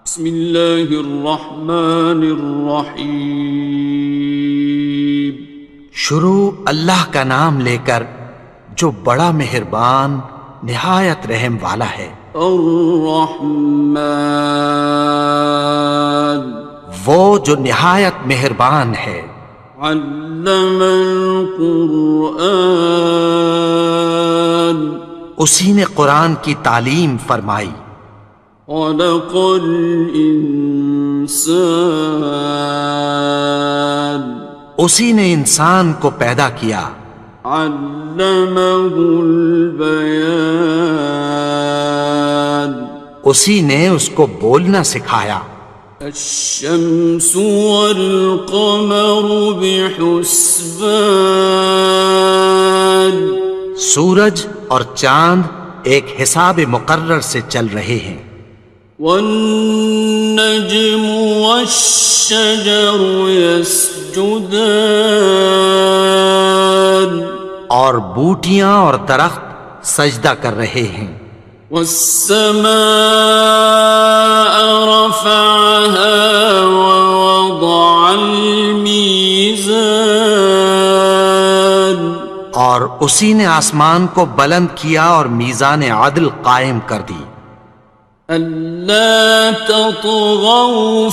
بسم اللہ الرحمن الرحیم۔ شروع اللہ کا نام لے کر جو بڑا مہربان نہایت رحم والا ہے۔ الرحمن، وہ جو نہایت مہربان ہے۔ علم القرآن، اسی نے قرآن کی تعلیم فرمائی۔ خلق الانسان، اسی نے انسان کو پیدا کیا۔ علمہ البیان، اسی نے اس کو بولنا سکھایا۔ الشمس والقمر بحسبان، سورج اور چاند ایک حساب مقرر سے چل رہے ہیں۔ والنجم والشجر يسجدان، اور بوٹیاں اور درخت سجدہ کر رہے ہیں۔ والسماء رفعها ووضع الميزان، اور اسی نے آسمان کو بلند کیا اور میزان عدل قائم کر دی۔ ألا تطغوا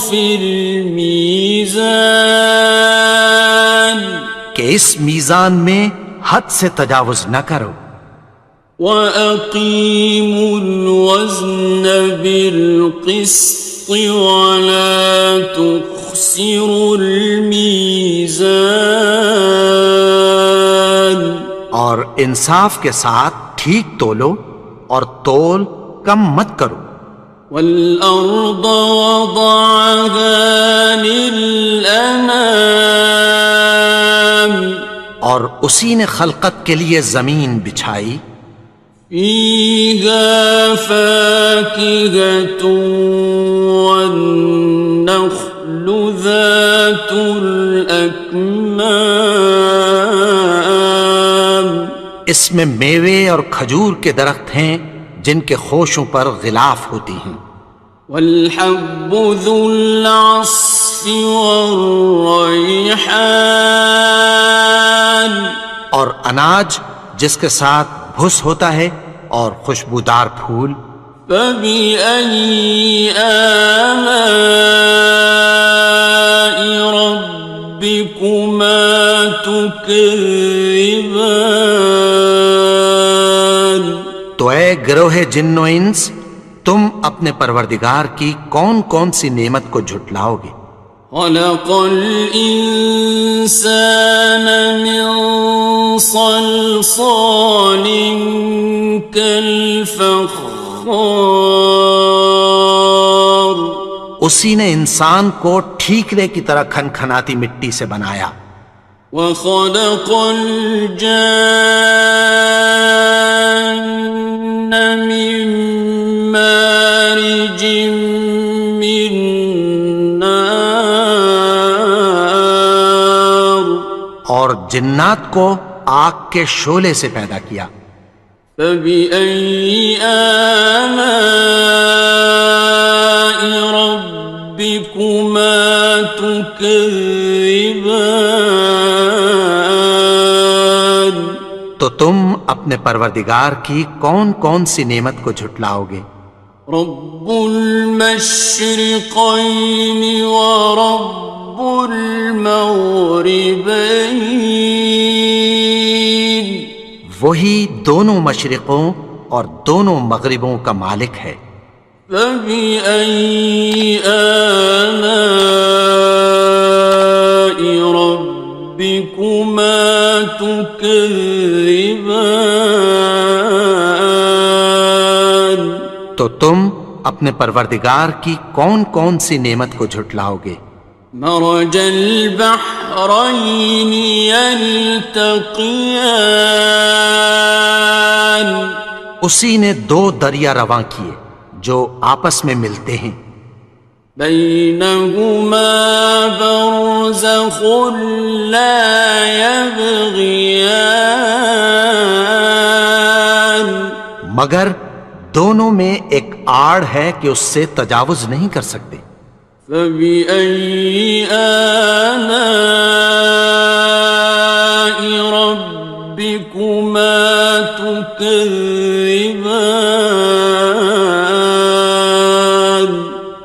في الميزان، کہ اس میزان میں حد سے تجاوز نہ کرو۔ وَأَقِيمُوا الْوَزْنَ بِالْقِسْطِ وَلَا تُخْسِرُوا الْمِيزَانَ، اور انصاف کے ساتھ ٹھیک تولو اور تول کم مت کرو۔ وَالْأَرْضَ وَضَعَهَا لِلْأَنَامِ، اور اسی نے خلقت کے لیے زمین بچھائی۔ فِيهَا فَاكِهَةٌ وَالنَّخْلُ ذَاتُ الْأَكْمَامِ، اس میں میوے اور کھجور کے درخت ہیں جن کے خوشوں پر غلاف ہوتی ہیں۔ وَالْحَبُّ ذُو الْعَصْفِ وَالرَّيْحَانِ، اور اناج جس کے ساتھ بھس ہوتا ہے اور خوشبودار پھول۔ فَبِأَيِّ آلَاءِ رَبِّكُمَا تُكَذِّبَانِ، تو اے گروہ جن و انس، تم اپنے پروردگار کی کون کون سی نعمت کو جھٹلاؤ گے؟ خَلَقَ الْإِنسَانَ مِنْ صَلْصَالٍ كَالْفَخَّارِ، اسی نے انسان کو ٹھیکرے کی طرح کھنکھناتی مٹی سے بنایا۔ وَخَلَقَ الْجَانَّ مِن مَّارِجٍ مِّن نَّارٍ، اور جنات کو آگ کے شعلے سے پیدا کیا۔ فَبِأَيِّ آلَاءِ رَبِّكُمَا تُكَذِّبَانِ، تو تم اپنے پروردگار کی کون کون سی نعمت کو جھٹلاؤ گے؟ رب المشرقین ورب المغربین، وہی دونوں مشرقوں اور دونوں مغربوں کا مالک ہے۔ فَبِأَيِّ آلَاءِ رَبِّكُمَا تُكَذِّبَانِ، تو تم اپنے پروردگار کی کون کون سی نعمت کو جھٹلاؤ گے؟ مرج البحرین یلتقیان، اسی نے دو دریا رواں کیے جو آپس میں ملتے ہیں۔ بینہما برزخ لا یبغیان، مگر دونوں میں ایک آڑ ہے کہ اس سے تجاوز نہیں کر سکتے۔ فبأي آلاء ربكما تكذبان؟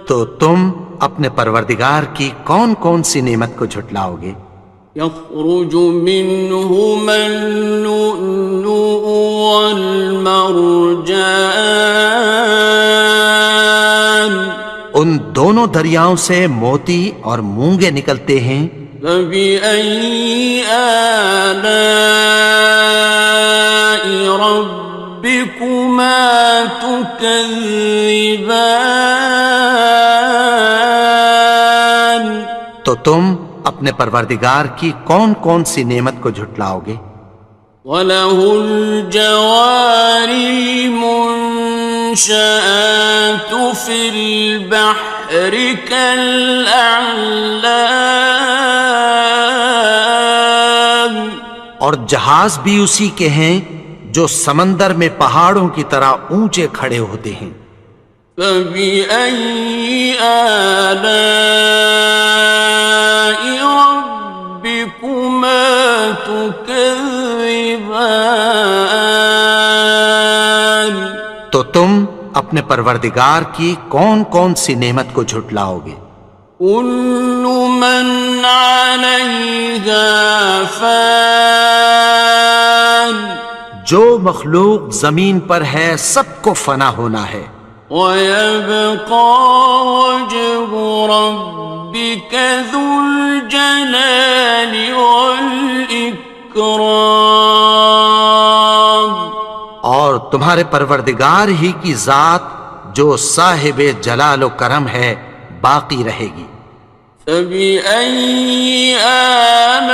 تو تم اپنے پروردگار کی کون کون سی نعمت کو جھٹلاؤ گے؟ يخرج منهما اللؤلؤ والمرجان ان دونوں دریاؤں سے موتی اور مونگے نکلتے ہیں۔ فبأي آلاء ربكما تكذبان؟ تو تم اپنے پروردگار کی کون کون سی نعمت کو جھٹلاؤ گے؟ وَلَهُ الْجَوَارِ الْمُنشَآتُ فِي الْبَحْرِ كَالْأَعْلَامِ، اور جہاز بھی اسی کے ہیں جو سمندر میں پہاڑوں کی طرح اونچے کھڑے ہوتے ہیں۔ فَبِأَيِّ آلَاءِ رَبِّكُمَا تُكَذِّبَانِ؟ تو تم اپنے پروردگار کی کون کون سی نعمت کو جھٹلاؤ گے؟ كُلُّ مَنْ عَلَيْهَا فَانٍ، جو مخلوق زمین پر ہے سب کو فنا ہونا ہے۔ وَيَبْقَى وَجْهُ رَبِّكَ ذُو الْجَلَالِ وَالْإِكْرَامِ، اور تمہارے پروردگار ہی کی ذات جو صاحب جلال و کرم ہے باقی رہے گی۔ فَبِأَيِّ آلَاءِ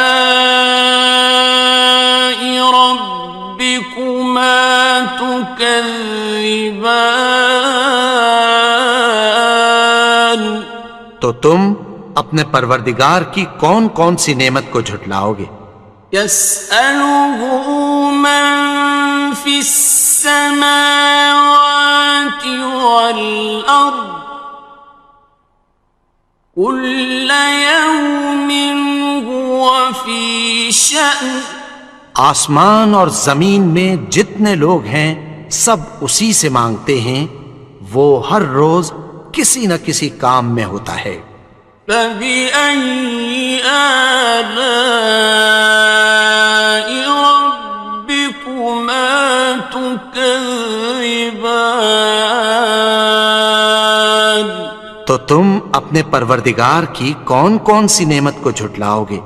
رَبِّكُمَا تُكَذِّبَانِ؟ تو تم اپنے پروردگار کی کون کون سی نعمت کو جھٹلاؤ گے؟ يَسْأَلُهُ مَن فِي السَّمَاوَاتِ وَالْأَرْضِ كُلَّ يَوْمٍ هُوَ فِي شَأْنٍ، آسمان اور زمین میں جتنے لوگ ہیں سب اسی سے مانگتے ہیں، وہ ہر روز کسی نہ کسی کام میں ہوتا ہے۔ فَبِأَيِّ آلَاءِ رَبِّكُمَا تُكَذِّبَانِ؟ تو تم اپنے پروردگار کی کون کون سی نعمت کو جھٹلاؤ گے؟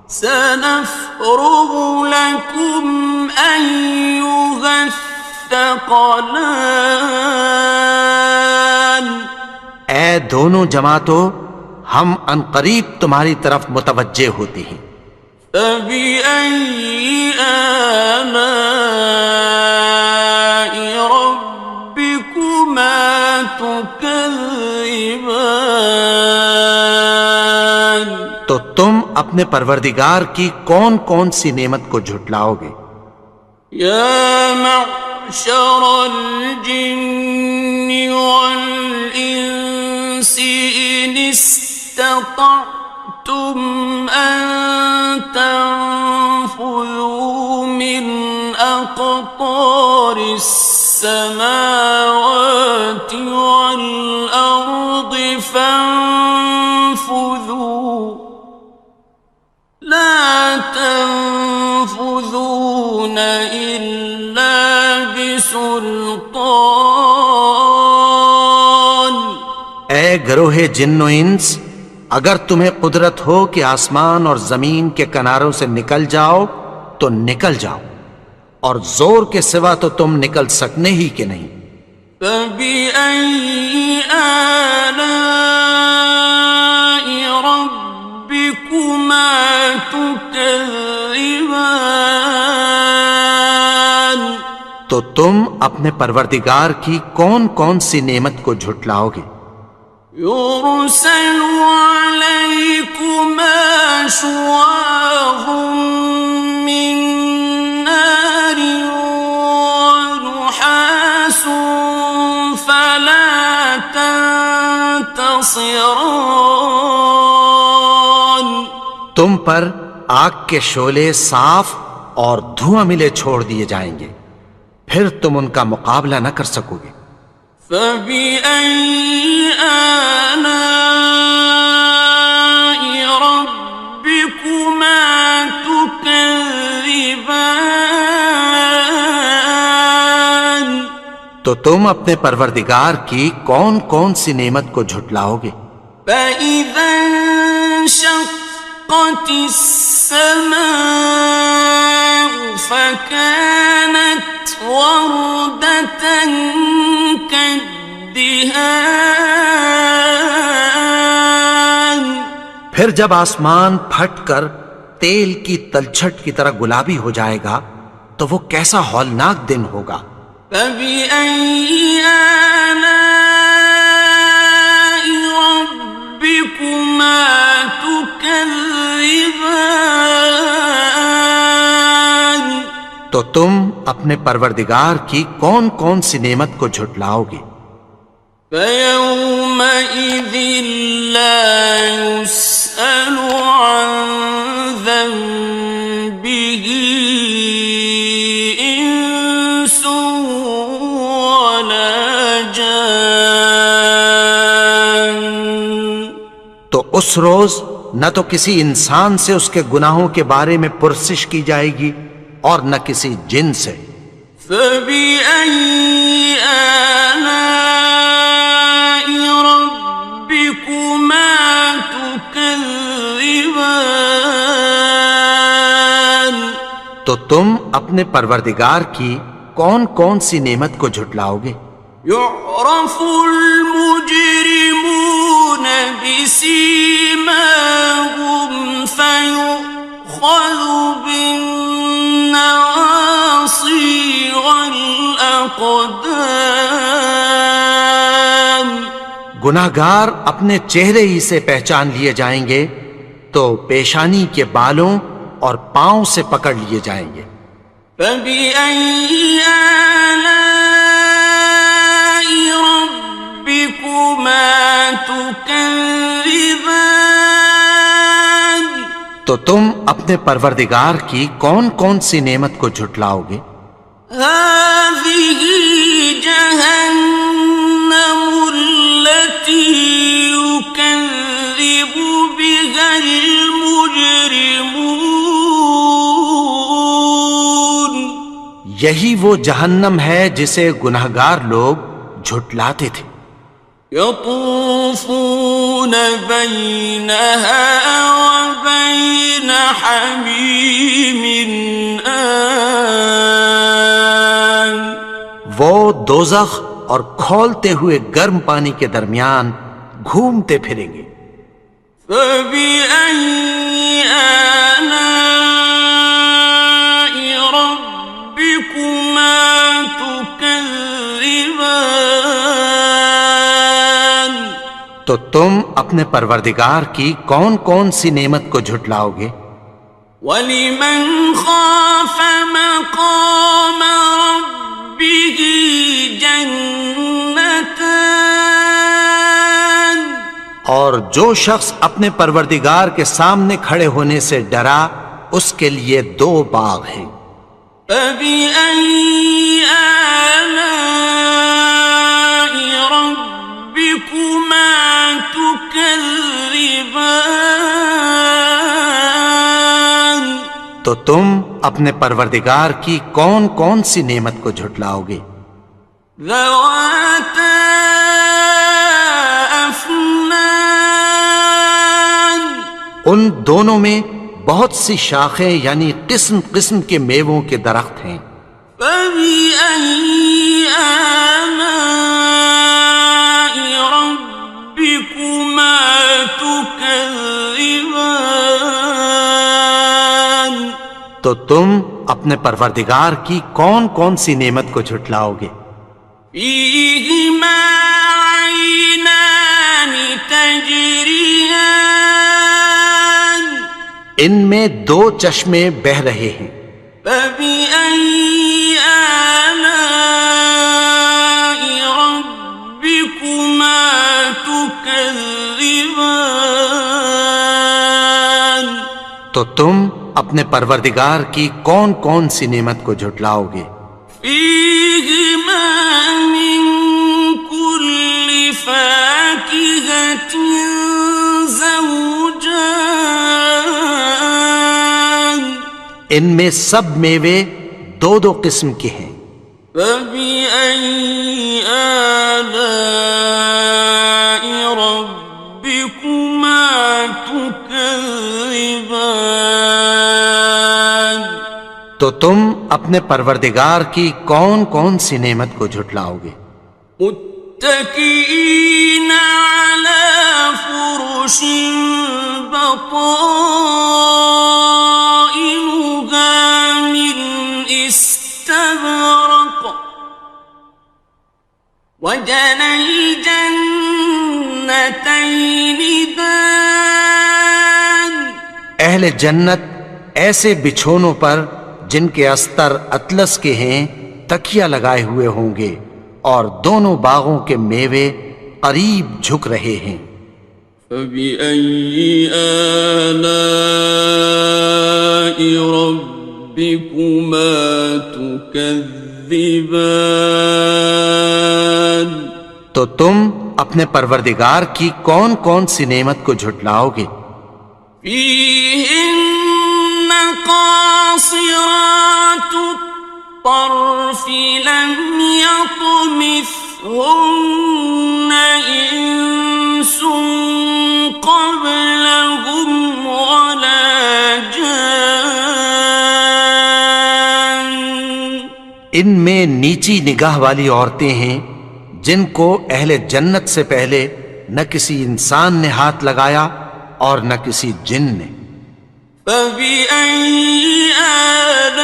سَنَفْرُغُ لَكُمْ أَيُّهَ الثَّقَلَانِ؟ اے دونوں جماعتوں، ہم عنقریب تمہاری طرف متوجہ ہوتے ہیں۔ فَبِأَيِّ آلَاءِ رَبِّكُمَا تُكَذِّبَانِ؟ تو تم اپنے پروردگار کی کون کون سی نعمت کو جھٹلاؤ گے؟ يَا مَعْشَرَ الْجِنِّ وَالْإِنسِ إِنِ اسْتَطَعْتُمْ أَن تَنفُذُوا مِنْ أَقْطَارِ السَّمَاوَاتِ وَالْأَرْضِ فَانفُذُوا لَا تَنفُذُونَ إِلَّا بِسُلْطَانٍ۔ اے گروہ جن و انس، اگر تمہیں قدرت ہو کہ آسمان اور زمین کے کناروں سے نکل جاؤ تو نکل جاؤ، اور زور کے سوا تو تم نکل سکنے ہی کہ نہیں۔ فَبِأَيِّ آلَاءِ رَبِّكُمَا تُكَذِّبَانِ؟ تو تم اپنے پروردگار کی کون کون سی نعمت کو جھٹلاؤ گے؟ يُرْسَلُ عَلَيْكُمَا شُوَاظٌ مِّن نَّارٍ وَنُحَاسٌ فَلَا خصران. تم پر آگ کے شعلے صاف اور دھواں ملے چھوڑ دیے جائیں گے، پھر تم ان کا مقابلہ نہ کر سکو گے۔ فبأي آلاء ربكما تكذبان. تو تم اپنے پروردگار کی کون کون سی نعمت کو جھٹلاؤ گے؟ فإذا انشقت السماء فكانت وردة كالدهان. پھر جب آسمان پھٹ کر تیل کی تلچھٹ کی طرح گلابی ہو جائے گا تو وہ کیسا ہولناک دن ہوگا۔ فبأي آلاء ربكما تكذبان. تو تم اپنے پروردگار کی کون کون سی نعمت کو جھٹلاؤ گے؟ فيومئذ لا يسأل عن ذنبه إنس ولا جان. تو اس روز نہ تو کسی انسان سے اس کے گناہوں کے بارے میں پرسش کی جائے گی اور نہ کسی جن سے۔ فبأي آلاء ربكما تكذبان. تو تم اپنے پروردگار کی کون کون سی نعمت کو جھٹلاؤ گے؟ يعرف المجرمون بسيماهم فيؤخذ بالنواصي والأقدام. گناہگار اپنے چہرے ہی سے پہچان لیے جائیں گے تو پیشانی کے بالوں اور پاؤں سے پکڑ لیے جائیں گے۔ فبأي آلاء ربكما تكذبان. تو تم اپنے پروردگار کی کون کون سی نعمت کو جھٹلاؤ گے؟ هذه جهنم التي يكذب بها المجرمون. یہی وہ جہنم ہے جسے گناہگار لوگ جھٹلاتے تھے۔ يطوفون بينها وبين حميم آن. وہ دوزخ اور کھولتے ہوئے گرم پانی کے درمیان گھومتے پھریں گے۔ فبأي آلاء ربكما تكذبان. تو تم اپنے پروردگار کی کون کون سی نعمت کو جھٹلاؤ گے؟ وَلِمَنْ خَافَ مَقَامَ رَبِّهِ جَنَّتَانِ. اور جو شخص اپنے پروردگار کے سامنے کھڑے ہونے سے ڈرا اس کے لیے دو باغ ہیں۔ فَبِأَيِّ آلَاءِ رَبِّكُمَا تُكَذِّبَانِ. تو تم اپنے پروردگار کی کون کون سی نعمت کو جھٹلاؤ گے؟ ذَوَاتَا أَفْنَانٍ. ان دونوں میں بہت سی شاخیں یعنی قسم قسم کے میووں کے درخت ہیں۔ فَبِأَيِّ آلَاءِ رَبِّكُمَا تُكَذِّبَانِ. تو تم اپنے پروردگار کی کون کون سی نعمت کو جھٹلاؤ گے؟ فِيهِمَا عَيْنَانِ تَجْرِيَانِ. ان میں دو چشمے بہہ رہے ہیں۔ فَبِأَيِّ آلَاءِ رَبِّكُمَا تُكَذِّبَانِ. تم اپنے پروردگار کی کون کون سی نعمت کو جھٹلاؤ گے؟ فيهما من كل فاكهة زوجان ان میں سب میوے دو دو قسم کے ہیں۔ فبأي آلاء ربكما تكذبان تو تم اپنے پروردگار کی کون کون سی نعمت کو جھٹلاؤ گے؟ متكئين على فرش بطائنها من استبرق وجنى الجنتين دان اہل جنت ایسے بچھونوں پر جن کے استر اطلس کے ہیں تکیہ لگائے ہوئے ہوں گے، اور دونوں باغوں کے میوے قریب جھک رہے ہیں۔ فبأي آلاء ربكما تكذبان تو تم اپنے پروردگار کی کون کون سی نعمت کو جھٹلاؤ گے؟ فيهن قاصرات الطرف لم يطمثهن إنس قبلهم ولا جان ان میں نیچی نگاہ والی عورتیں ہیں جن کو اہل جنت سے پہلے نہ کسی انسان نے ہاتھ لگایا اور نہ کسی جن نے۔ فبأي آلاء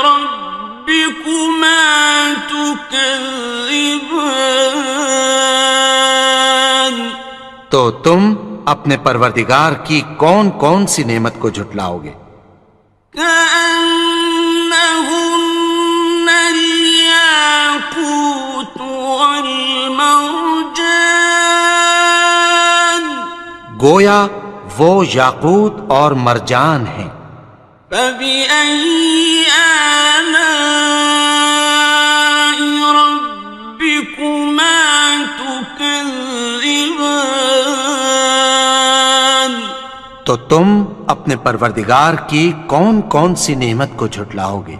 ربكما تكذبان تو تم اپنے پروردگار کی کون کون سی نعمت کو جھٹلاؤ گے؟ كأنهن الياقوت والمرجان گویا وہ یاقوت اور مرجان ہیں۔ فبأي آلاء ربكما تكذبان تو تم اپنے پروردگار کی کون کون سی نعمت کو جھٹلاؤ گے؟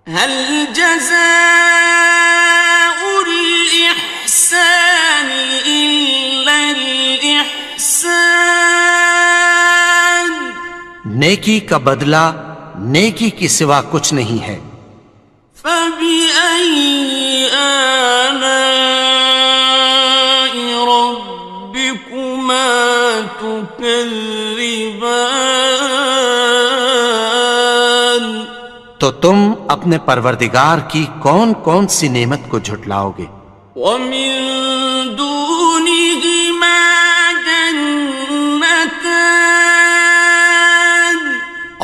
هل جزاء الإحسان إلا الإحسان نیکی کا بدلہ نیکی کی سوا کچھ نہیں ہے۔ فبأي آلاء ربكما تكذبان تو تم اپنے پروردگار کی کون کون سی نعمت کو جھٹلاؤ گے؟ ومن دونهما جنتان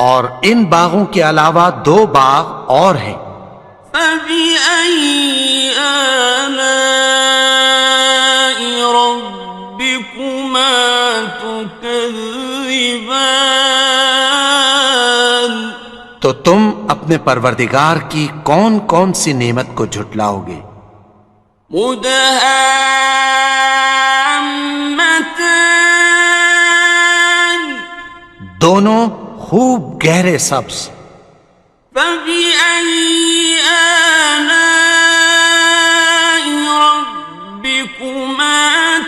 اور ان باغوں کے علاوہ دو باغ اور ہیں۔ فبأي آلاء ربكما تكذبان تو تم اپنے پروردگار کی کون کون سی نعمت کو جھٹلاؤ گے؟ مدهامتان دونوں خوب گہرے سبز۔ فبأي آلاء ربكما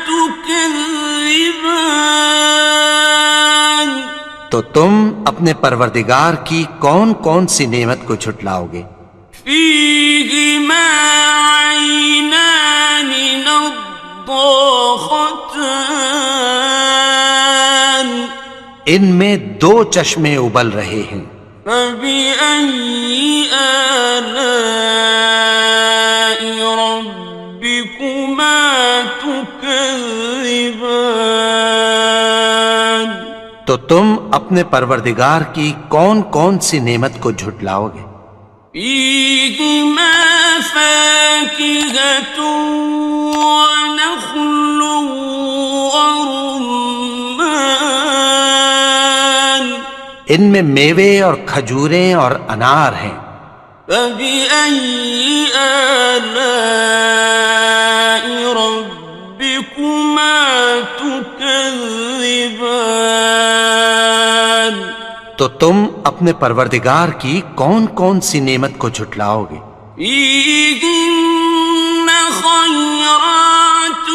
تكذبان تو تم اپنے پروردگار کی کون کون سی نعمت کو جھٹلاؤ گے؟ فيهما عينان نضاختان ان میں دو چشمے ابل رہے ہیں۔ فبأي آلاء ربكما تكذبان تو تم اپنے پروردگار کی کون کون سی نعمت کو جھٹلاؤ گے؟ فيهما فاكهة ونخل ورمان ان میں میوے اور کھجوریں اور انار ہیں۔ فبأي آلاء ربكما تكذبان؟ تو تم اپنے پروردگار کی کون کون سی نعمت کو جھٹلاؤ گے؟ فيهن خيرات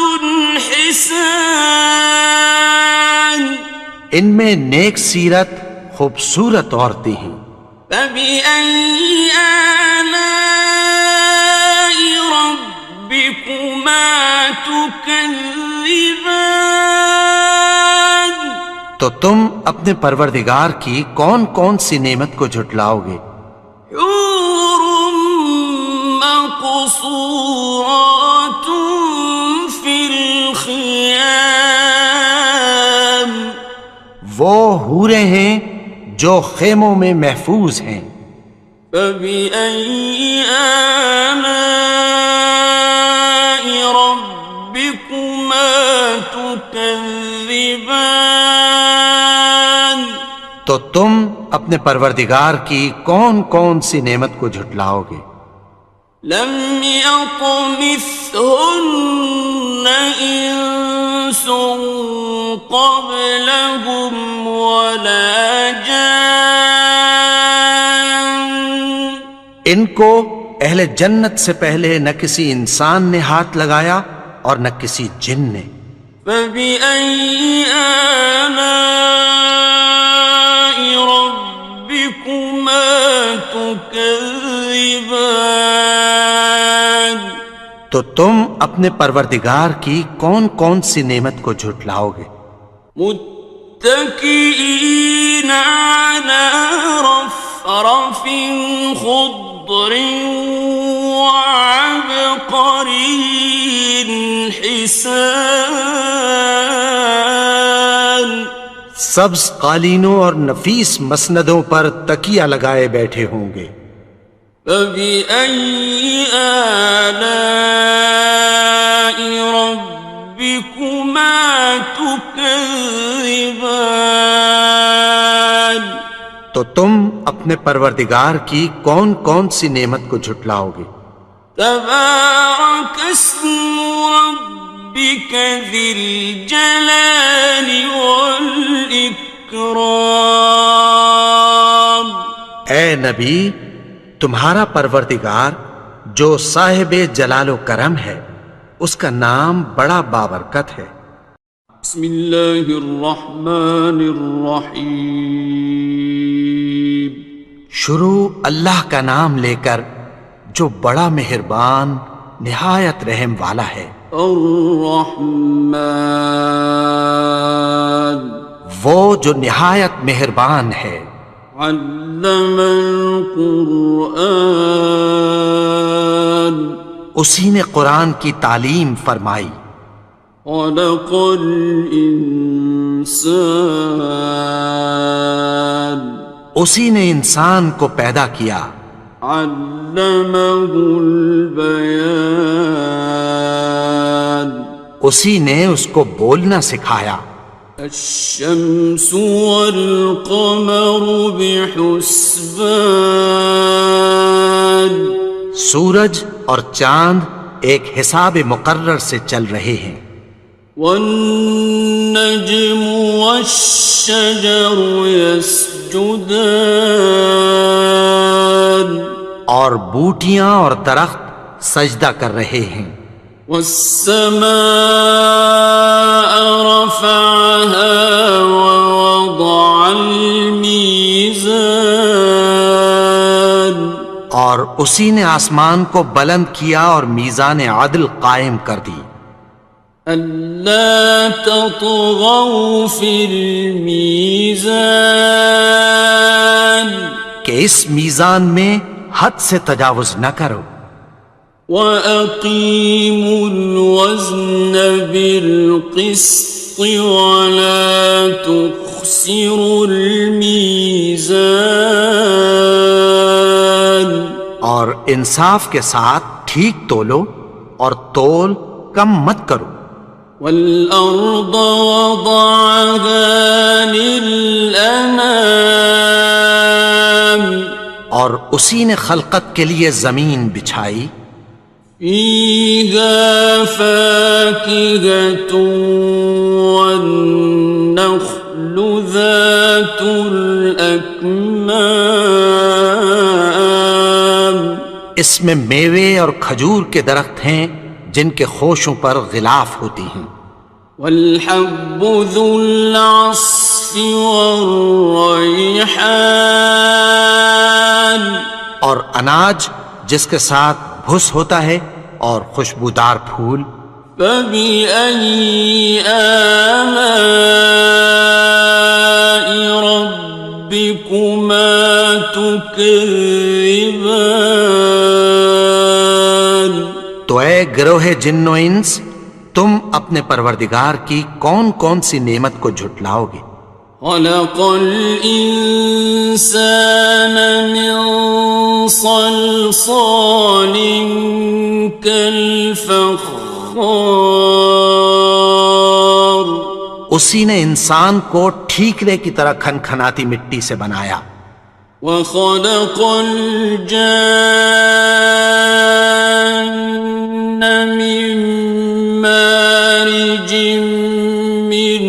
حسان، ان میں نیک سیرت خوبصورت عورتیں ہیں۔ فبأي آلاء ربكما تكذبان؟ تو تم اپنے پروردگار کی کون کون سی نعمت کو جھٹلاؤ گے؟ حور مقصورات في الخيام، وہ حوریں ہیں جو خیموں میں محفوظ ہیں۔ فبأي آلاء ربكما تكذبان؟ تو تم اپنے پروردگار کی کون کون سی نعمت کو جھٹلاؤ گے؟ لم يطمثهن إنس قبلهم ولا جان، ان کو اہل جنت سے پہلے نہ کسی انسان نے ہاتھ لگایا اور نہ کسی جن نے۔ فبأي آلاء ربكما تكذبان؟ تو تم اپنے پروردگار کی کون کون سی نعمت کو جھٹلاؤ گے؟ متكئين على رفرف خضر وعبقري حسان، سبز قالینوں اور نفیس مسندوں پر تکیہ لگائے بیٹھے ہوں گے۔ فبأي آلاء ربكما تكذبان؟ تو تم اپنے پروردگار کی کون کون سی نعمت کو جھٹلاؤ گے؟ تبارك اسم ربك ذي الجلال والإكرام۔ اے نبی، تمہارا پروردگار جو صاحب جلال و کرم ہے، اس کا نام بڑا بابرکت ہے۔ بسم اللہ الرحمن الرحیم، شروع اللہ کا نام لے کر جو بڑا مہربان نہایت رحم والا ہے۔ الرحمن، وہ جو نہایت مہربان ہے۔ علم القرآن، اسی نے قرآن کی تعلیم فرمائی۔ خلق الانسان، اسی نے انسان کو پیدا کیا۔ علمہ البیان، اسی نے اس کو بولنا سکھایا۔ الشمس والقمر بحسبان، سورج اور چاند ایک حساب مقرر سے چل رہے ہیں۔ والنجم والشجر يسجدان، اور بوٹیاں اور درخت سجدہ کر رہے ہیں۔ والسماء رفعها ووضع الميزان، اور اسی نے آسمان کو بلند کیا اور میزان عدل قائم کر دی۔ ألا تطغوا في الميزان، کہ اس میزان میں حد سے تجاوز نہ کرو۔ وَأَقِيمُوا الْوَزْنَ بِالْقِسْطِ وَلَا تُخْسِرُوا الْمِيزَانَ، اور انصاف کے ساتھ ٹھیک تولو اور تول کم مت کرو۔ وَالْأَرْضَ وَضَعَهَا لِلْأَنَامِ، اور اسی نے خلقت کے لیے زمین بچھائی، فيها فاكهة والنخل ذات الأكمام، اس میں میوے اور کھجور کے درخت ہیں جن کے خوشوں پر غلاف ہوتی ہیں، والحب ذو العصف والريحان، اور اناج جس کے ساتھ بھس ہوتا ہے اور خوشبودار پھول، فبأي آلاء ربكما تكذبان؟ تو اے گروہ جن و انس، تم اپنے پروردگار کی کون کون سی نعمت کو جھٹلاؤ گے؟ خلق الإنسان من صلصال كالفخار، اسی نے انسان کو ٹھیکرے کی طرح کھنکھناتی مٹی سے بنایا، وخلق الجان من مارج من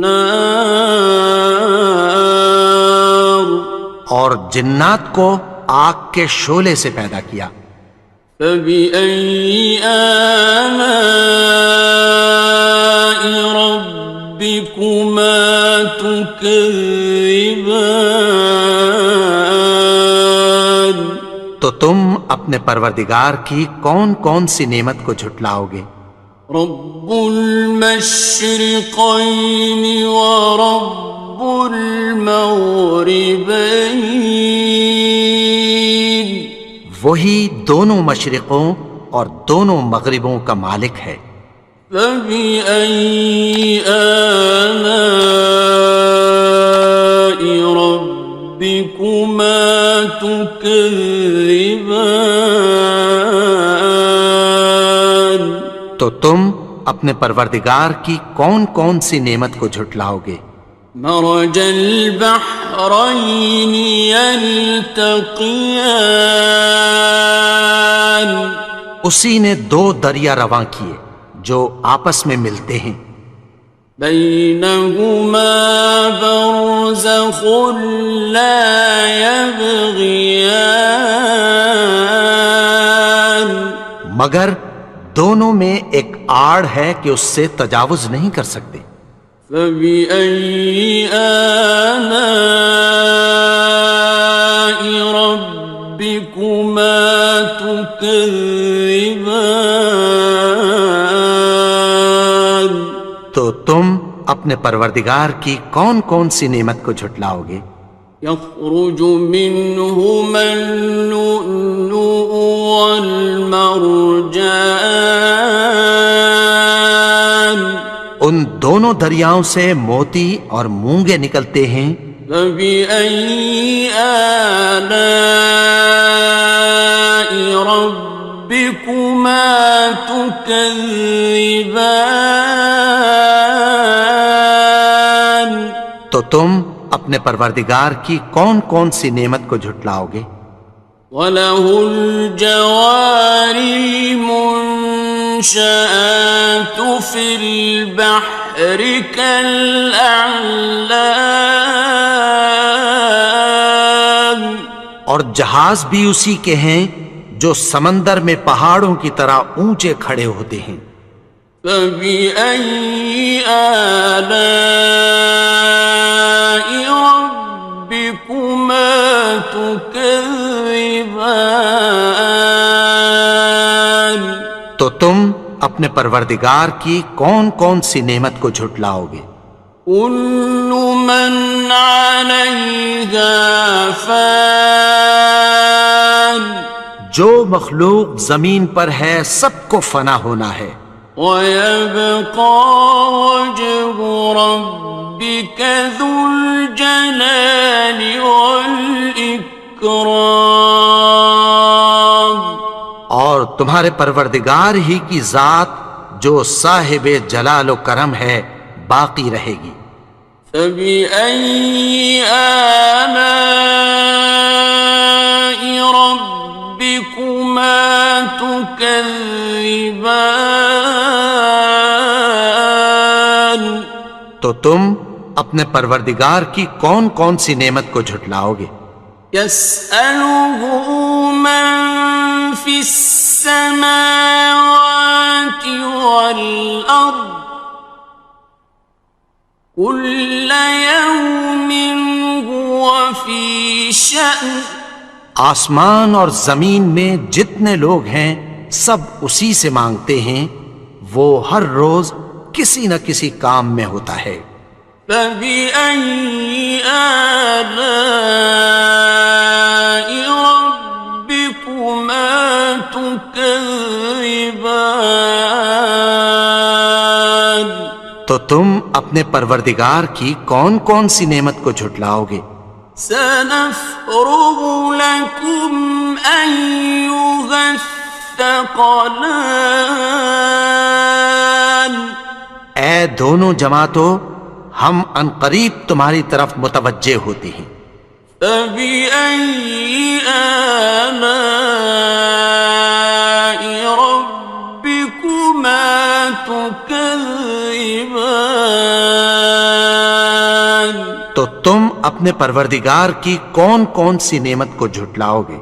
نار، اور جنات کو آگ کے شعلے سے پیدا کیا، فبأي آلاء ربكما تكذبان؟ تو تم اپنے پروردگار کی کون کون سی نعمت کو جھٹلاؤ گے؟ رب المشرقين ورب المغربين، وہی دونوں مشرقوں اور دونوں مغربوں کا مالک ہے، فبأي آلاء ربكما تكذبان؟ تو تم اپنے پروردگار کی کون کون سی نعمت کو جھٹلاؤ گے؟ مرج البحرين يلتقيان، اسی نے دو دریا رواں کیے جو آپس میں ملتے ہیں، بينهما برزخ لا يبغيان، مگر دونوں میں ایک آڑ ہے کہ اس سے تجاوز نہیں کر سکتے، فبأي آلاء ربكما تكذبان؟ تو تم اپنے پروردگار کی کون کون سی نعمت کو جھٹلاؤ گے؟ يخرج منهما اللؤلؤ والمرجان، ان دونوں دریاؤں سے موتی اور مونگے نکلتے ہیں، فبأي آلاء ربكما تكذبان؟ تو تم اپنے پروردگار کی کون کون سی نعمت کو جھٹلاؤ گے؟ وَلَهُ الْجَوَارِ الْمُنشَآتُ فِي الْبَحْرِ كَالْأَعْلَامِ، اور جہاز بھی اسی کے ہیں جو سمندر میں پہاڑوں کی طرح اونچے کھڑے ہوتے ہیں، فَبِأَيِّ آلَاءِ رَبِّكُمَا تُكَذِّبَانِ؟ تو تم اپنے پروردگار کی کون کون سی نعمت کو جھٹلاؤ گے؟ كُلُّ مَنْ عَلَيْهَا فَانٍ، جو مخلوق زمین پر ہے سب کو فنا ہونا ہے، وَيَبْقَى وَجْهُ رَبِّكَ ذُو الْجَلَالِ وَالْإِكْرَامِ، اور تمہارے پروردگار ہی کی ذات جو صاحب جلال و کرم ہے باقی رہے گی، فبأي آلاء ربكما تكذبان؟ تو تم اپنے پروردگار کی کون کون سی نعمت کو جھٹلاؤ گے؟ يسأله من في السماوات والأرض كل يوم هو في شأن. آسمان اور زمین میں جتنے لوگ ہیں سب اسی سے مانگتے ہیں، وہ ہر روز کسی نہ کسی کام میں ہوتا ہے۔ فبأي آلاء ربكما تكذبان؟ تو تم اپنے پروردگار کی کون کون سی نعمت کو جھٹلاؤ گے؟ سنفرغ لكم أيها الثقلان. اے دونوں جماعتوں، ہم عنقریب تمہاری طرف متوجہ ہوتے ہیں۔ فبأي آلاء ربكما تكذبان؟ تو تم اپنے پروردگار کی کون کون سی نعمت کو جھٹلاؤ گے؟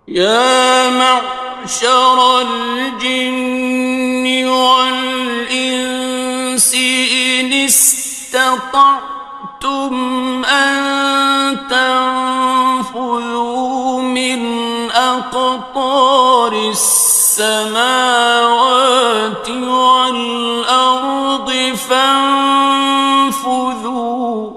یا معشر الجن والانس ان استطعتم ان تنفذوا من اقطار السماوات والارض فانفذوا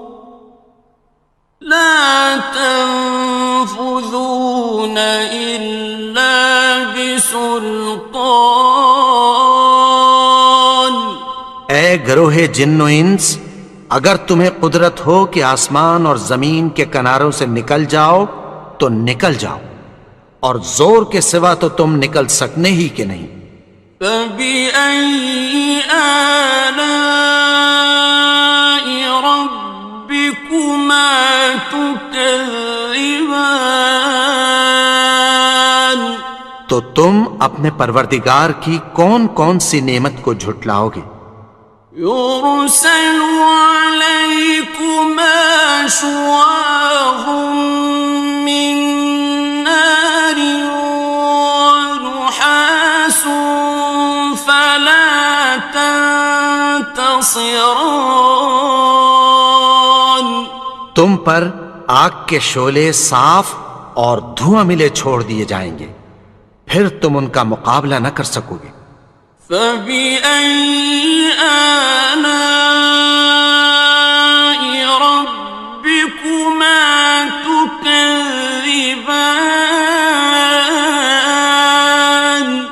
لا تنفذون إلا بسلطان. اے گروہ جن و انس، اگر تمہیں قدرت ہو کہ آسمان اور زمین کے کناروں سے نکل جاؤ تو نکل جاؤ، اور زور کے سوا تو تم نکل سکنے ہی کہ نہیں۔ فبأي آلاء ربكما تكذبان؟ تو تم اپنے پروردگار کی کون کون سی نعمت کو جھٹلاؤ گے؟ يرسل عليكما شواظ من نار ونحاس فلا تنتصران. تم پر آگ کے شعلے صاف اور دھواں ملے چھوڑ دیے جائیں گے، پھر تم ان کا مقابلہ نہ کر سکو گے۔ فبأي آلاء ربكما تكذبان؟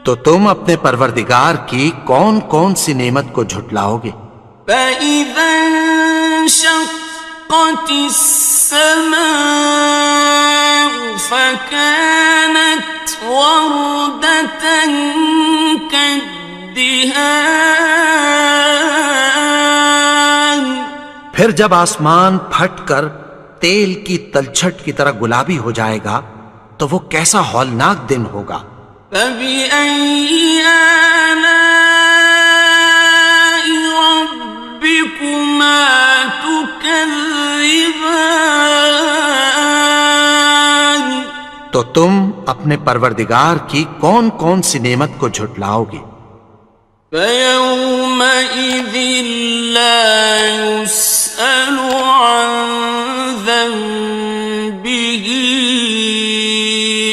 تو تم اپنے پروردگار کی کون کون سی نعمت کو جھٹلاؤ گے؟ فإذا انشقت السماء فكانت وردة كالدهان. پھر جب آسمان پھٹ کر تیل کی تلچھٹ کی طرح گلابی ہو جائے گا تو وہ کیسا ہولناک دن ہوگا۔ فبأي آلاء ربكما تكذبان؟ تو تم اپنے پروردگار کی کون کون سی نعمت کو جھٹلاؤ گے؟ فيومئذ لا يسأل عن ذنبه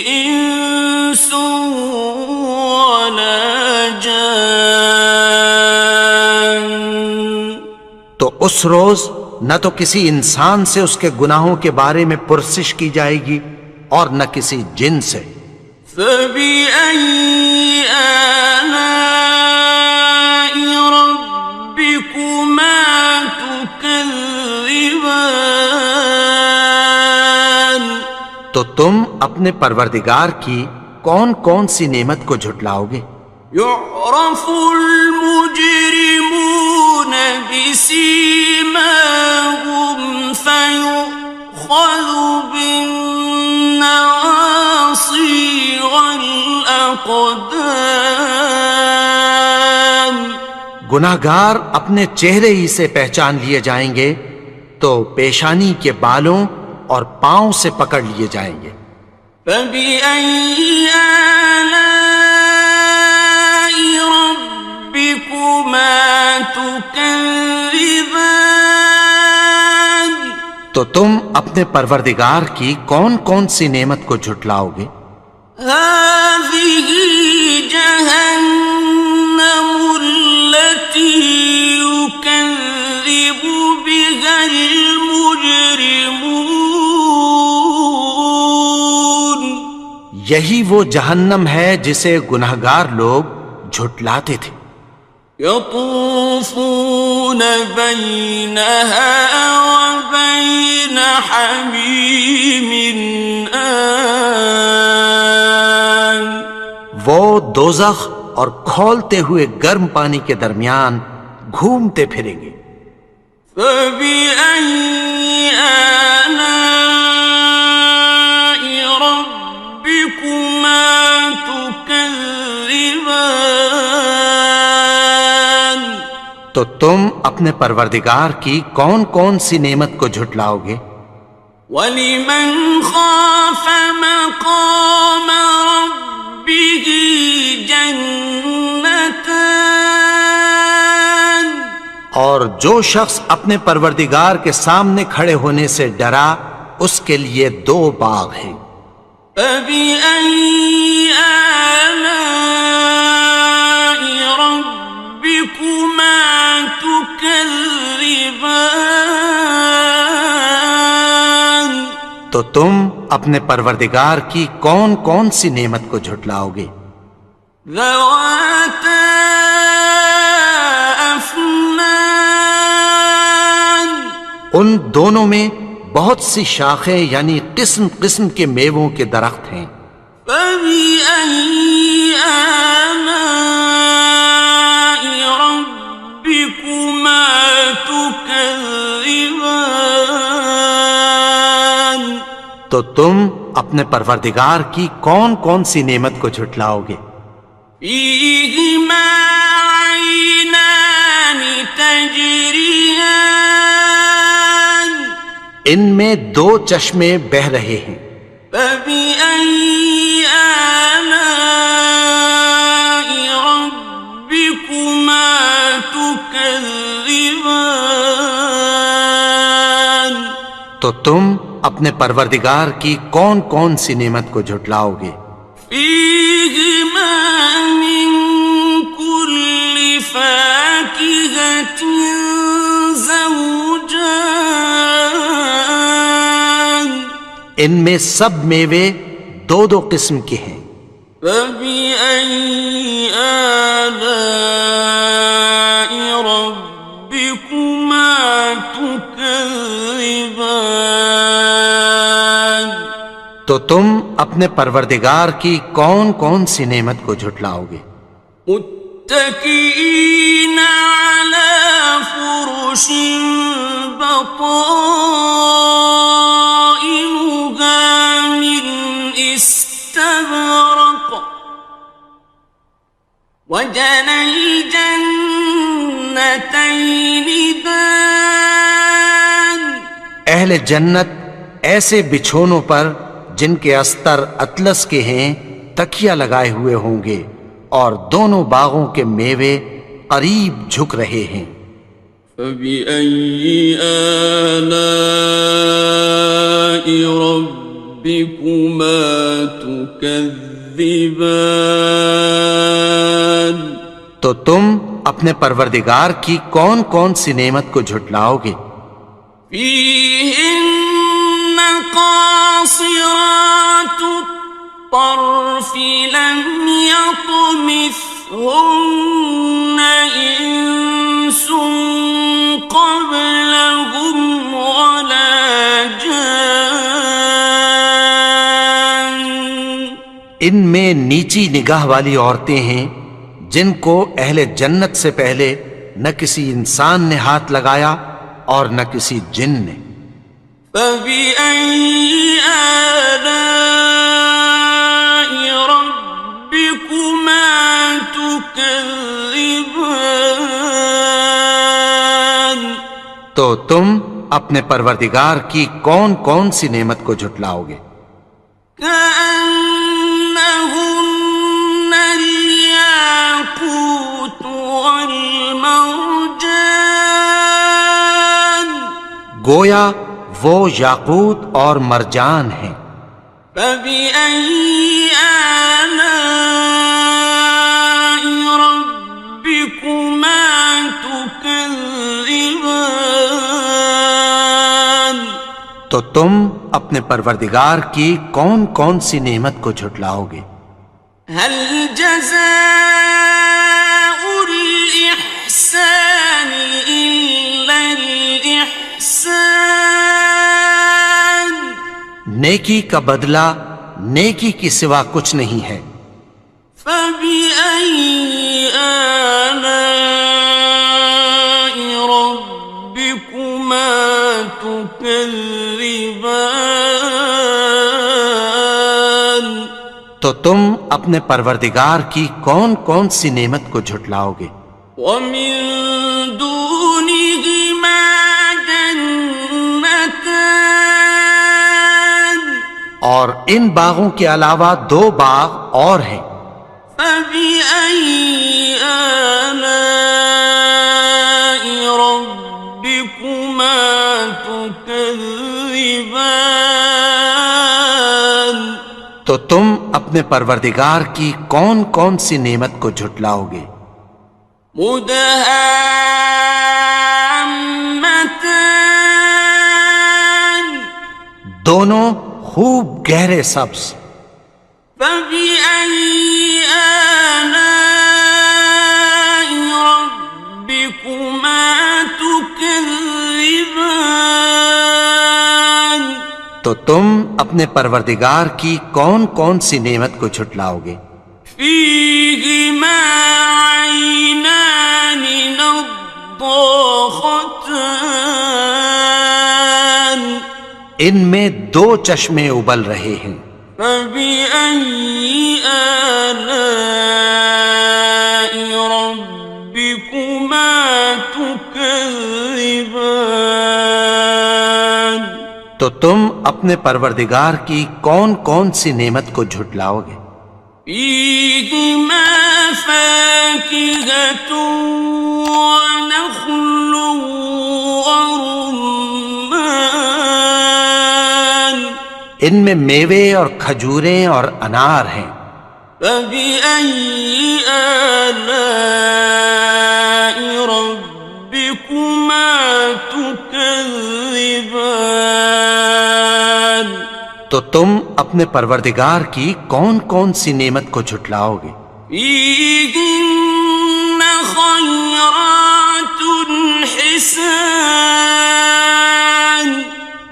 إنس ولا جان. تو اس روز نہ تو کسی انسان سے اس کے گناہوں کے بارے میں پرسش کی جائے گی اور نہ کسی جن سے۔ فبأي آلاء ربكما تكذبان؟ تو تم اپنے پروردگار کی کون کون سی نعمت کو جھٹلاؤ گے؟ يعرف المجرمون بسيماهم الأقدام گناہگار اپنے چہرے ہی سے پہچان لیے جائیں گے تو پیشانی کے بالوں اور پاؤں سے پکڑ لیے جائیں گے. فبأي آلاء ربكما تكذبان تو تم اپنے پروردگار کی کون کون سی نعمت کو جھٹلاؤ گے؟ هذه جهنم التي يكذب بها المجرمون یہی وہ جہنم ہے جسے گناہگار لوگ جھٹلاتے تھے. يطوفون بينها وبين حميم آن وہ دوزخ اور کھولتے ہوئے گرم پانی کے درمیان گھومتے پھریں گے. فبأي آلاء ربكما تكذبان تو تم اپنے پروردگار کی کون کون سی نعمت کو جھٹلاؤ گے؟ وَلِمَنْ خَافَ مَقَامَ رَبِّهِ جَنَّتَانِ اور جو شخص اپنے پروردگار کے سامنے کھڑے ہونے سے ڈرا اس کے لیے 2 باغ ہیں. فَبِأَيِّ آلَاءِ رَبِّكُمَا تُكَذِّبَانِ تو تم اپنے پروردگار کی کون کون سی نعمت کو جھٹلاؤ گے؟ ذَوَاتَا أَفْنَانٍ ان دونوں میں بہت سی شاخیں یعنی قسم قسم کے میووں کے درخت ہیں. فَبِأَيِّ آلَاءِ رَبِّكُمَا تُكَذِّبَانِ تو تم اپنے پروردگار کی کون کون سی نعمت کو جھٹلاؤ گے؟ فِيهِمَا عَيْنَانِ تَجْرِيَانِ ان میں 2 چشمے بہ رہے ہیں. فَبِأَيِّ آلَاءِ رَبِّكُمَا تُكَذِّبَانِ تو تم اپنے پروردگار کی کون کون سی نعمت کو جھٹلاؤ گے؟ فِيهِمَا مِن كُلِّ فَاكِهَةٍ زَوْجَانِ ان میں سب میوے 2 قسم کے ہیں. فَبِأَيِّ آلَاءِ رَبِّكُمَا تُكَذِّبَانِ تو تم اپنے پروردگار کی کون کون سی نعمت کو جھٹلاؤ گے؟ متكئين على فرش بطائنها من استبرق وجنى الجنتين دان اہل جنت ایسے بچھونوں پر جن کے استر اطلس کے ہیں تکیہ لگائے ہوئے ہوں گے اور دونوں باغوں کے میوے قریب جھک رہے ہیں. فَبِأَيِّ آلَاءِ رَبِّكُمَا تُكَذِّبَانِ تو تم اپنے پروردگار کی کون کون سی نعمت کو جھٹلاؤ گے؟ فِيهِنَّ قَاصِرَاتُ الطَّرْفِ لَمْ يَطْمِثْهُنَّ إِنسٌ قَبْلَهُمْ وَلَا جَانٌّ ان میں نیچی نگاہ والی عورتیں ہیں جن کو اہل جنت سے پہلے نہ کسی انسان نے ہاتھ لگایا اور نہ کسی جن نے. فَبِأَيِّ آلَاءِ رَبِّكُمَا تكذبان تو تم اپنے پروردگار کی کون کون سی نعمت کو جھٹلاؤ گے؟ كأنهن الياقوت والمرجان گویا وہ یاقوت اور مرجان ہیں۔ فبأي آلاء ربكما تكذبان تو تم اپنے پروردگار کی کون کون سی نعمت کو جھٹلاؤ گے؟ هل جزاء الإحسان إلا الإحسان نیکی کا بدلہ نیکی کی سوا کچھ نہیں ہے۔ فبأي آلاء ربكما تكذبان تو تم اپنے پروردگار کی کون کون سی نعمت کو جھٹلاؤ گے؟ ومن دونهما جنتان اور ان باغوں کے علاوہ دو باغ اور ہیں۔ فبأي آلاء ربكما تكذبان تو تم اپنے پروردگار کی کون کون سی نعمت کو جھٹلاؤ گے؟ مدهامتان دونوں خوب گہرے سبز۔ فبأي آلاء ربكما تكذبان تو تم اپنے پروردگار کی کون کون سی نعمت کو جھٹلاؤ گے؟ فيهما عينان نضاختان ان میں دو چشمے ابل رہے ہیں۔ فبأي آلاء ربكما تكذبان تو تم اپنے پروردگار کی کون کون سی نعمت کو جھٹلاؤ گے؟ فيهما فاكهة ونخل ورمان ان میں میوے اور کھجوریں اور انار ہیں۔ فبأي آلاء ربكما تكذبان تو تم اپنے پروردگار کی کون کون سی نعمت کو جھٹلاؤ گے؟ فيهن خيرات حسان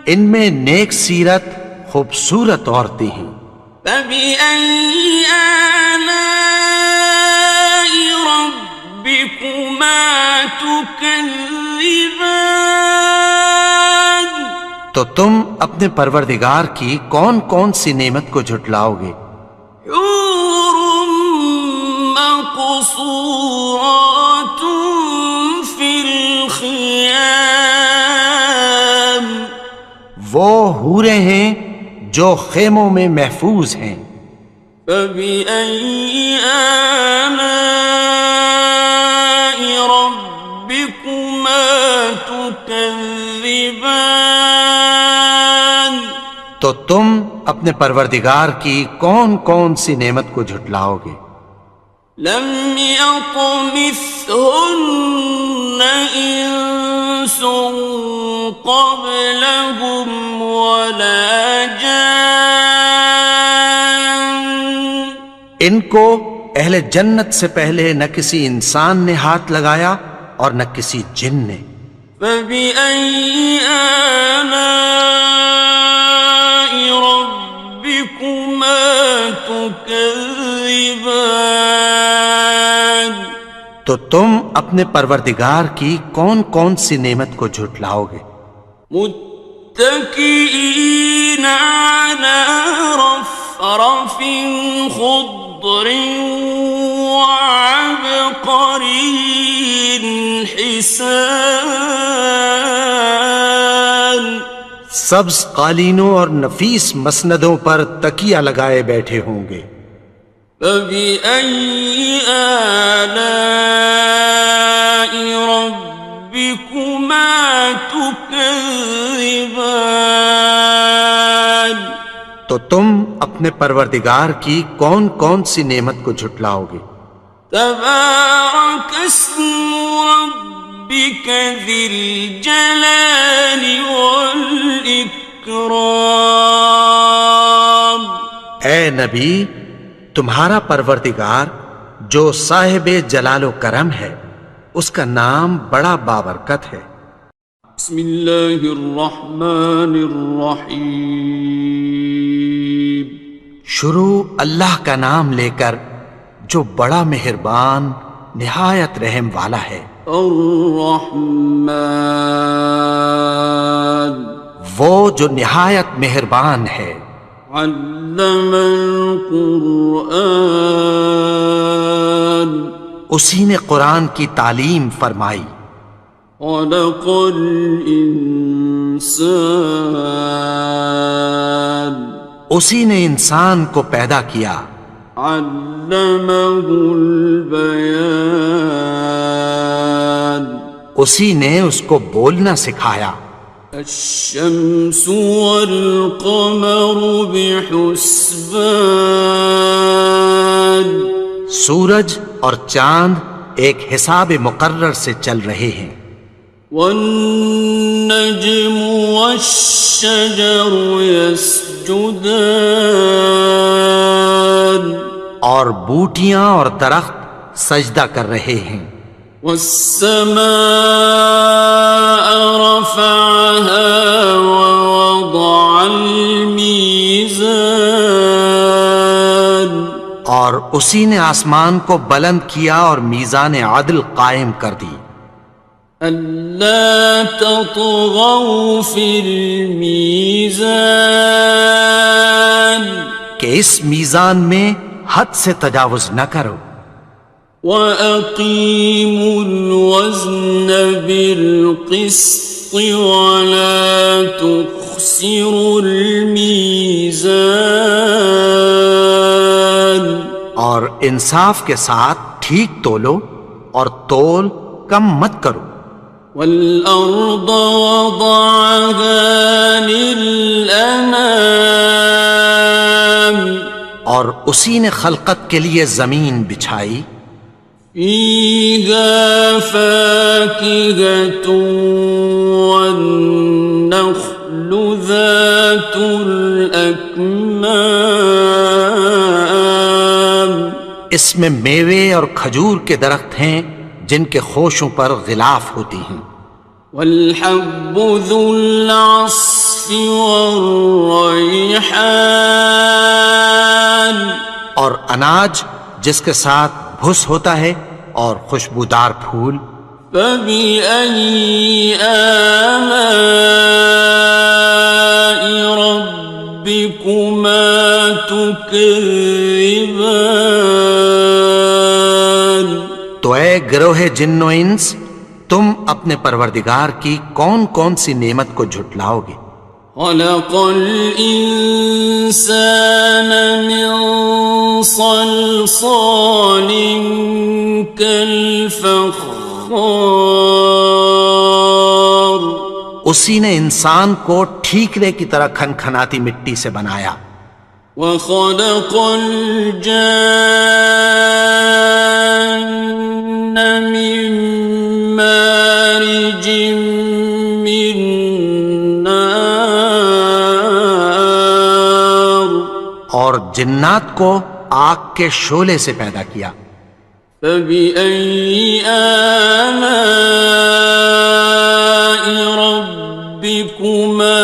ان میں نیک سیرت خوبصورت عورتیں ہیں۔ فبأي آلاء ربكما تكذبان تو تم اپنے پروردگار کی کون کون سی نعمت کو جھٹلاؤ گے؟ حور مقصورات في الخيام وہ حوریں ہیں جو خیموں میں محفوظ ہیں۔ فبأي آلاء ربكما تكذبان تو تم اپنے پروردگار کی کون کون سی نعمت کو جھٹلاؤ گے؟ لم يطمثهن إنس قبلهم ولا جان ان کو اہل جنت سے پہلے نہ کسی انسان نے ہاتھ لگایا اور نہ کسی جن نے۔ فبأي آلاء ربكما تكذبان تو تم اپنے پروردگار کی کون کون سی نعمت کو جھٹلاؤ گے؟ متكئين على رفرف خضر وعبقري حسان سبز قالینوں اور نفیس مسندوں پر تکیہ لگائے بیٹھے ہوں گے. فبأي آلاء ربكما تكذبان تو تم اپنے پروردگار کی کون کون سی نعمت کو جھٹلاؤ گے؟ تبارك اسم ربك ذي الجلال والإكرام. اے نبی، تمہارا پروردگار جو صاحب جلال و کرم ہے، اس کا نام بڑا بابرکت ہے. بسم اللہ الرحمن الرحیم. شروع اللہ کا نام لے کر جو بڑا مہربان نہایت رحم والا ہے. الرحمن وہ جو نہایت مہربان ہے. علم القرآن اسی نے قرآن کی تعلیم فرمائی. خلق الانسان اسی نے انسان کو پیدا کیا. علمہ البیان اسی نے اس کو بولنا سکھایا. الشمس والقمر بحسبان سورج اور چاند ایک حساب مقرر سے چل رہے ہیں. والنجم والشجر يسجدان اور بوٹیاں اور درخت سجدہ کر رہے ہیں. والسماء رفعها ووضع الميزان اور اسی نے آسمان کو بلند کیا اور میزان عدل قائم کر دی. ألا تطغوا في الميزان کہ اس میزان میں حد سے تجاوز نہ کرو. وَأَقِيمُوا الْوَزْنَ بِالْقِسْطِ وَلَا تُخْسِرُوا الْمِيزَانَ اور انصاف کے ساتھ ٹھیک تولو اور تول کم مت کرو. وَالْأَرْضَ وَضَعَهَا لِلْأَنَامِ اور اسی نے خلقت کے لیے زمین بچھائی. فِيهَا فَاكِهَةٌ وَالنَّخْلُ ذَاتُ الْأَكْمَامِ اس میں میوے اور کھجور کے درخت ہیں جن کے خوشوں پر غلاف ہوتی ہیں. وَالْحَبُّ ذُو الْعَصْفِ وَالرَّيْحَانِ اور اناج جس کے ساتھ بھس ہوتا ہے اور خوشبودار پھول. فَبِأَيِّ آلَاءِ رَبِّكُمَا تُكَذِّبَانِ تو اے گروہ جن و انس، تم اپنے پروردگار کی کون کون سی نعمت کو جھٹلاؤ گے؟ خلق الإنسان من صلصال كالفخار اسی نے انسان کو ٹھیکرے کی طرح کھنکھناتی مٹی سے بنایا. وخلق الجان من مارج من نار اور جنات کو آگ کے شعلے سے پیدا کیا. فبأي آلاء ربكما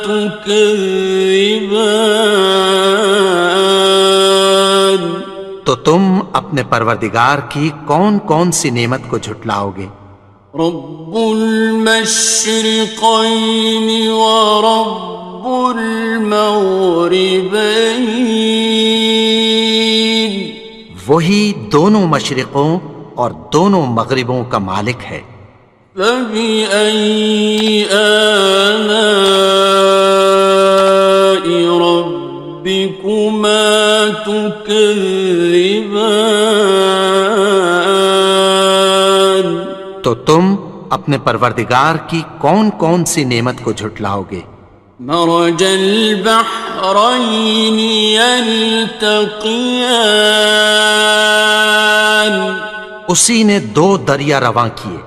تكذبان تو تم اپنے پروردگار کی کون کون سی نعمت کو جھٹلاؤ گے؟ رب المشرقين ورب المغربين وہی دونوں مشرقوں اور دونوں مغربوں کا مالک ہے۔ فبأي آلاء ربكما تكذبان؟ تو تم اپنے پروردگار کی کون کون سی نعمت کو جھٹلاؤ گے؟ مرج البحرين يلتقيان، اسی نے دو دریا رواں کیے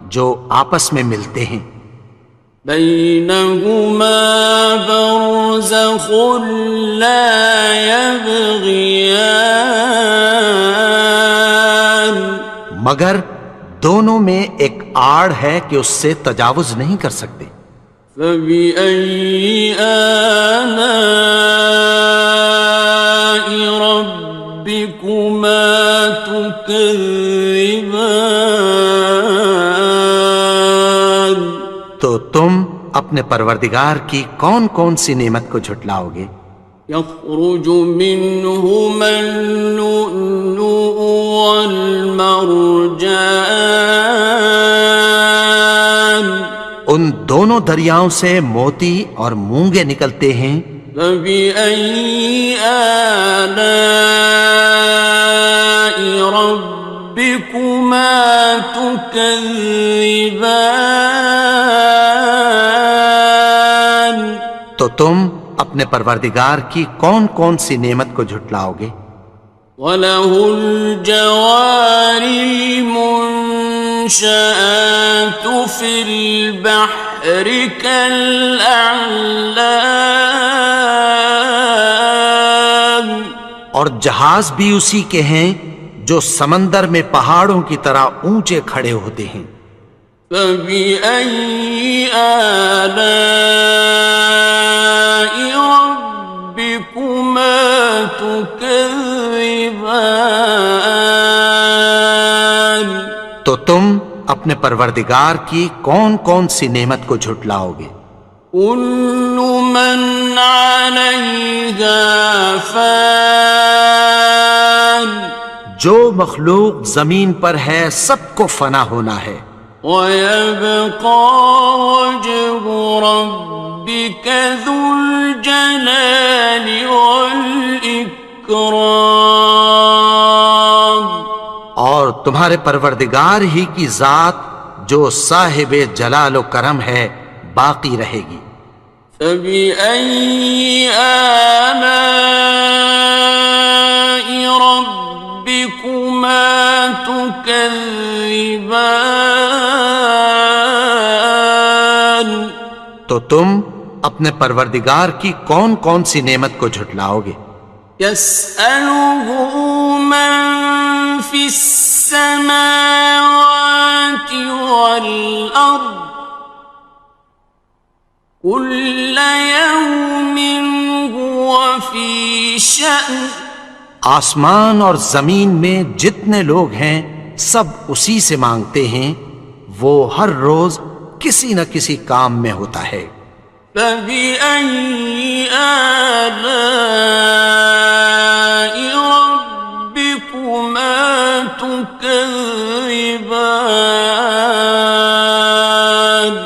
جو آپس میں ملتے ہیں، بينهما برزخ لا يبغيان، مگر دونوں میں ایک آڑ ہے کہ اس سے تجاوز نہیں کر سکتے۔ فبأي آلاء ربكما تكذبان؟ تو تم اپنے پروردگار کی کون کون سی نعمت کو جھٹلاؤ گے؟ يخرج منهما اللؤلؤ والمرجان، ان دونوں دریاؤں سے موتی اور مونگے نکلتے ہیں۔ فبأي آلاء ربكما تكذبان؟ تو تم اپنے پروردگار کی کون کون سی نعمت کو جھٹلاؤ گے؟ وَلَهُ الْجَوَارِ الْمُنشَآتُ فِي الْبَحْرِ كَالْأَعْلَامِ، اور جہاز بھی اسی کے ہیں جو سمندر میں پہاڑوں کی طرح اونچے کھڑے ہوتے ہیں۔ فَبِأَيِّ آلَاءِ رَبِّكُمَا تُكَذِّبَانِ؟ تو تم اپنے پروردگار کی کون کون سی نعمت کو جھٹلاؤ گے؟ كُلُّ مَنْ عَلَيْهَا فَانٍ، جو مخلوق زمین پر ہے سب کو فنا ہونا ہے، وَيَبْقَى وَجْهُ رَبِّكَ ذُو الْجَلَالِ وَالْإِكْرَامِ، اور تمہارے پروردگار ہی کی ذات جو صاحب جلال و کرم ہے باقی رہے گی۔ فَبِأَيِّ آلَاءِ رَبِّكُمَا تُكَذِّبَانِ؟ تو تم اپنے پروردگار کی کون کون سی نعمت کو جھٹلاؤ گے؟ يَسْأَلُهُ مَن فِي السَّمَاوَاتِ وَالْأَرْضِ كُلَّ يَوْمٍ هُوَ فِي شَأْنٍ، آسمان اور زمین میں جتنے لوگ ہیں سب اسی سے مانگتے ہیں، وہ ہر روز کسی نہ کسی کام میں ہوتا ہے۔ فَبِأَيِّ آلَاءِ رَبِّكُمَا تُكَذِّبَانِ؟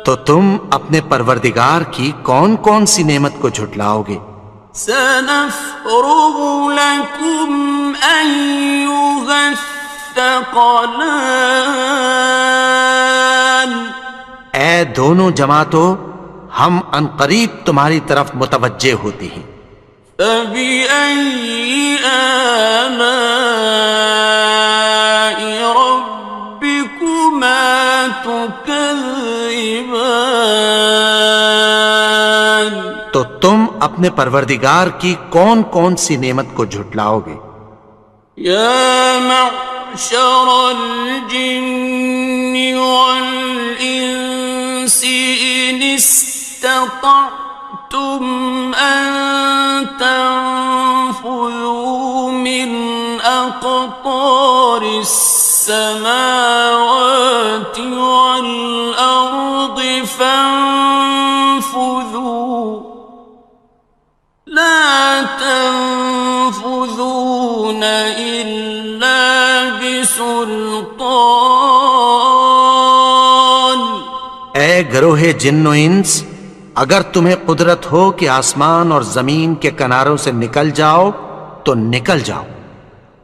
تو تم اپنے پروردگار کی کون کون سی نعمت کو جھٹلاؤ گے؟ سَنَفْرُغُ لَكُمْ أَيُّهَ الثَّقَلَانِ، اے دونوں جماعتوں، ہم عنقریب تمہاری طرف متوجہ ہوتے ہیں۔ فَبِأَيِّ آلَاءِ رَبِّكُمَا تُكَذِّبَانِ؟ تو تم اپنے پروردگار کی کون کون سی نعمت کو جھٹلاؤ گے؟ يَا مَعْشَرَ الْجِنِّ وَالْإِنسِ إِنِ اسْتَطَعْتُمْ أَن تَنفُذُوا مِنْ أَقْطَارِ السَّمَاوَاتِ وَالْأَرْضِ فَانفُذُوا، لَا تَنفُذُونَ إِلَّا سلطان. اے گروہ جن و انس، اگر تمہیں قدرت ہو کہ آسمان اور زمین کے کناروں سے نکل جاؤ تو نکل جاؤ،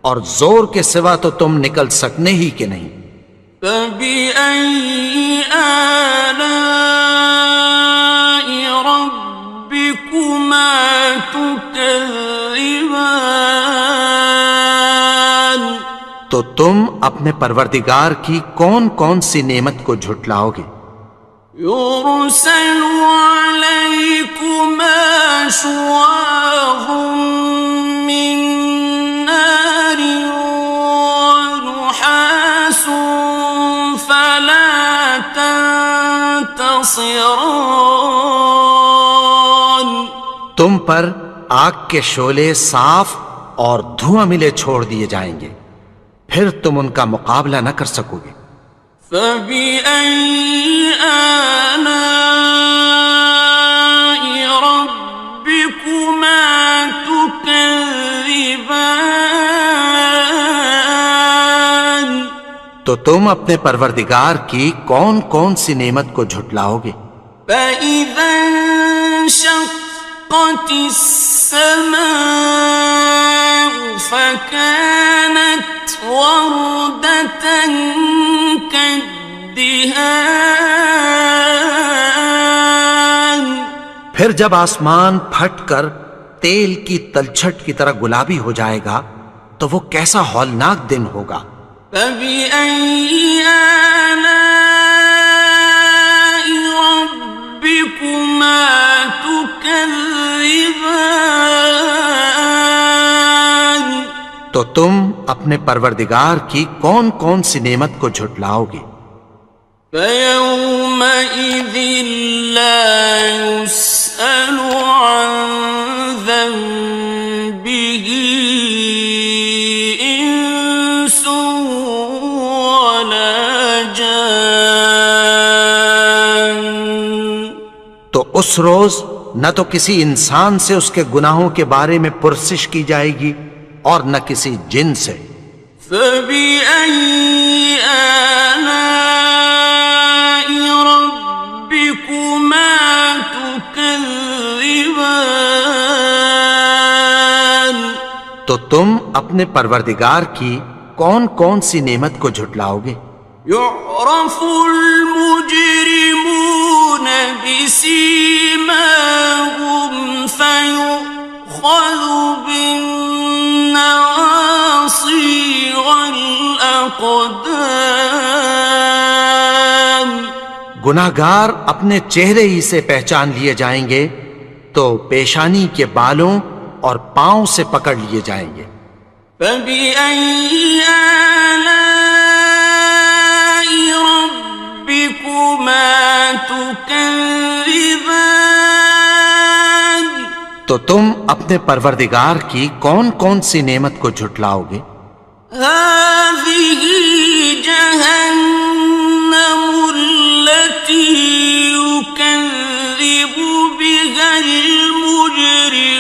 اور زور کے سوا تو تم نکل سکنے ہی کہ نہیں. فَبِأَيِّ آلَاءِ رَبِّكُمَا تُكَذِّبَانِ. تو تم اپنے پروردگار کی کون کون سی نعمت کو جھٹلاؤ گے؟ يُرْسَلُ عَلَيْكُمَا شُوَاظٌ مِّن نَّارٍ وَنُحَاسٌ فَلَا تَنتَصِرَانِ. تم پر آگ کے شعلے صاف اور دھواں ملے چھوڑ دیے جائیں گے، پھر تم ان کا مقابلہ نہ کر سکو گے. فَبِأَيِّ آلَاءِ رَبِّكُمَا تُكَذِّبَانِ. تو تم اپنے پروردگار کی کون کون سی نعمت کو جھٹلاؤ گے؟ فَإِذَا انشَقَّتِ السَّمَاءُ فَكَانَتْ وَرْدَةً كَالدِّهَانِ. پھر جب آسمان پھٹ کر تیل کی تلچھٹ کی طرح گلابی ہو جائے گا تو وہ کیسا ہولناک دن ہوگا. فَبِأَيِّ آلَاءِ رَبِّكُمَا تُكَذِّبَانِ. تو تم اپنے پروردگار کی کون کون سی نعمت کو جھٹلاؤ گے؟ فَيَوْمَئِذٍ لَا يُسْأَلُ عَنْ ذَنبِهِ إِنسٌ وَلَا جَانٌ. تو اس روز نہ تو کسی انسان سے اس کے گناہوں کے بارے میں پرسش کی جائے گی اور نہ کسی جن سے. فَبِأَيِّ آلَاءِ رَبِّكُمَا تُكَذِّبَانِ. تو تم اپنے پروردگار کی کون کون سی نعمت کو جھٹلاؤ گے؟ يُعْرَفُ الْمُجْرِمُونَ بِسِيمَاهُمْ فَيُؤْخَذُ بِالنَّوَاصِي وَالْأَقْدَامِ. گناہگار اپنے چہرے ہی سے پہچان لیے جائیں گے تو پیشانی کے بالوں اور پاؤں سے پکڑ لیے جائیں گے. فَبِأَيِّ آلَاءِ رَبِّكُمَا تُكَذِّبَانِ. تو تم اپنے پروردگار کی کون کون سی نعمت کو جھٹلاؤ گے؟ هَٰذِهِ جَهَنَّمُ الَّتِي يُكَذِّبُ بِهَا الْمُجْرِمُونَ.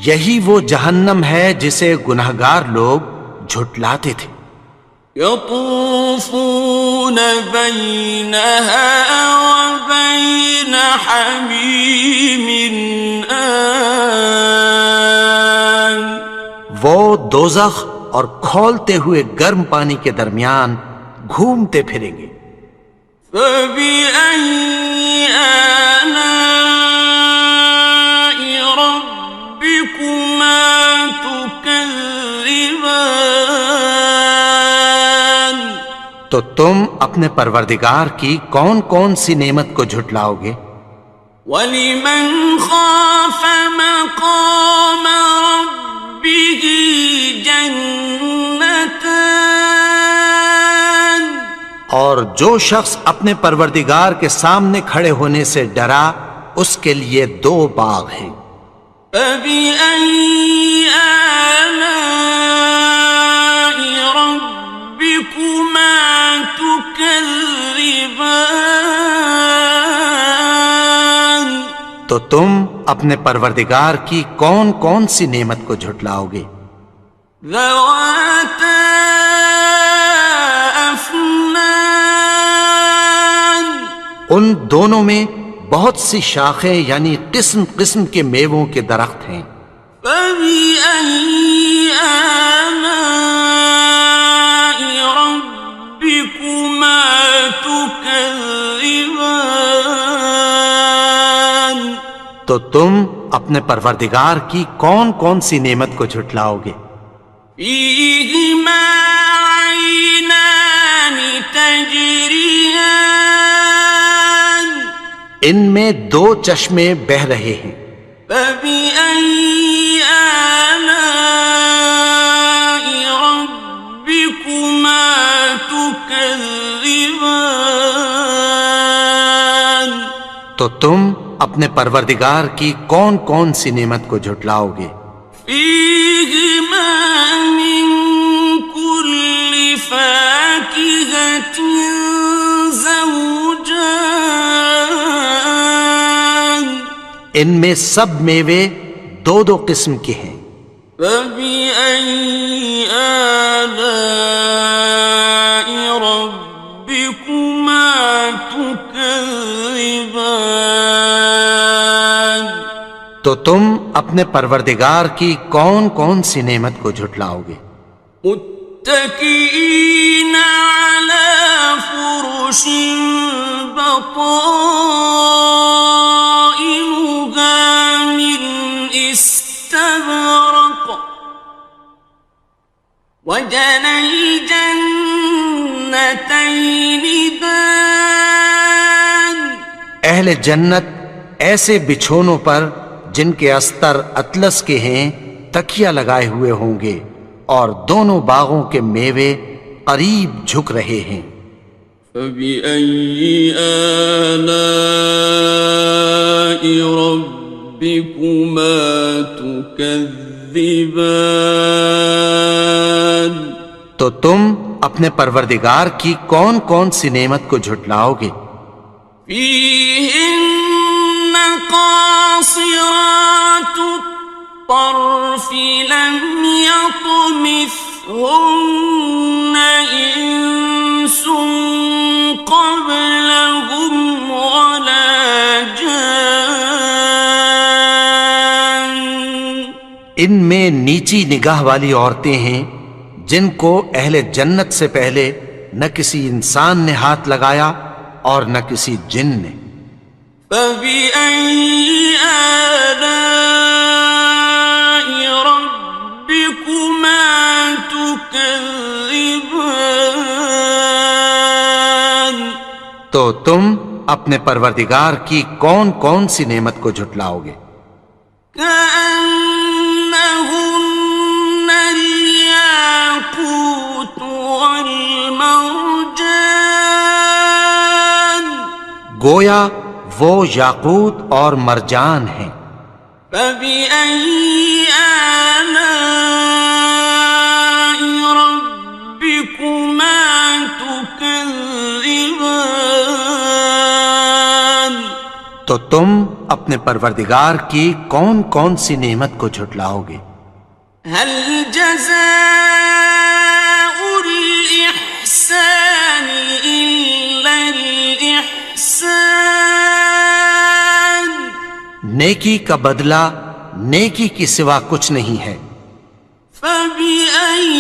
یہی وہ جہنم ہے جسے گناہگار لوگ جھٹلاتے تھے. يَطُوفُونَ بَيْنَهَا وَبَيْنَ حَمِيمٍ آنٍ. وہ دوزخ اور کھولتے ہوئے گرم پانی کے درمیان گھومتے پھریں گے. فَبِأَيِّ آلَاءِ رَبِّكُمَا تُكَذِّبَانِ. تو تم اپنے پروردگار کی کون کون سی نعمت کو جھٹلاؤ گے؟ وَلِمَنْ خَافَ مَقَامَ رَبِّهِ جَنَّتَانِ. اور جو شخص اپنے پروردگار کے سامنے کھڑے ہونے سے ڈرا اس کے لیے 2 باغ ہیں. فَبِأَيِّ آلَاءِ رَبِّكُمَا تُكَذِّبَانِ. تو تم اپنے پروردگار کی کون کون سی نعمت کو جھٹلاؤ گے؟ ذواتا افنان ان دونوں میں بہت سی شاخیں یعنی قسم قسم کے میووں کے درخت ہیں. فبأي آلاء ربكما تكذبان تو تم اپنے پروردگار کی کون کون سی نعمت کو جھٹلاؤ گے؟ فيهما عينان تجريان ان میں دو چشمے بہہ رہے ہیں. فبأي آلاء ربكما تكذبان تو تم اپنے پروردگار کی کون کون سی نعمت کو جھٹلاؤ گے؟ فيهما من كل فاكهة زوجان ان میں سب میوے دو دو قسم کے ہیں. فبأي آلاء ربكما تكذبان تو تم اپنے پروردگار کی کون کون سی نعمت کو جھٹلاؤ گے؟ متكئين على فرش بطائنها من استبرق وجنى الجنتين دان اہل جنت ایسے بچھونوں پر جن کے استر اطلس کے ہیں تکیہ لگائے ہوئے ہوں گے اور دونوں باغوں کے میوے قریب جھک رہے ہیں. فبأي آلاء ربكما تكذبان تو تم اپنے پروردگار کی کون کون سی نعمت کو جھٹلاؤ گے؟ فيهن قاصرات الطرف لم يطمثهن إنس قبلهم ولا جان ان میں نیچی نگاہ والی عورتیں ہیں جن کو اہل جنت سے پہلے نہ کسی انسان نے ہاتھ لگایا اور نہ کسی جن نے. فبأي آلاء ربكما تكذبان تو تم اپنے پروردگار کی کون کون سی نعمت کو جھٹلاؤ گے؟ كأنهن الياقوت والمرجان گویا وہ یاقوت اور مرجان ہیں. فبأي آلاء ربكما تكذبان تو تم اپنے پروردگار کی کون کون سی نعمت کو جھٹلاؤ گے؟ هل جزاء الإحسان إلا الإحسان نیکی کا بدلہ نیکی کی سوا کچھ نہیں ہے. فبأي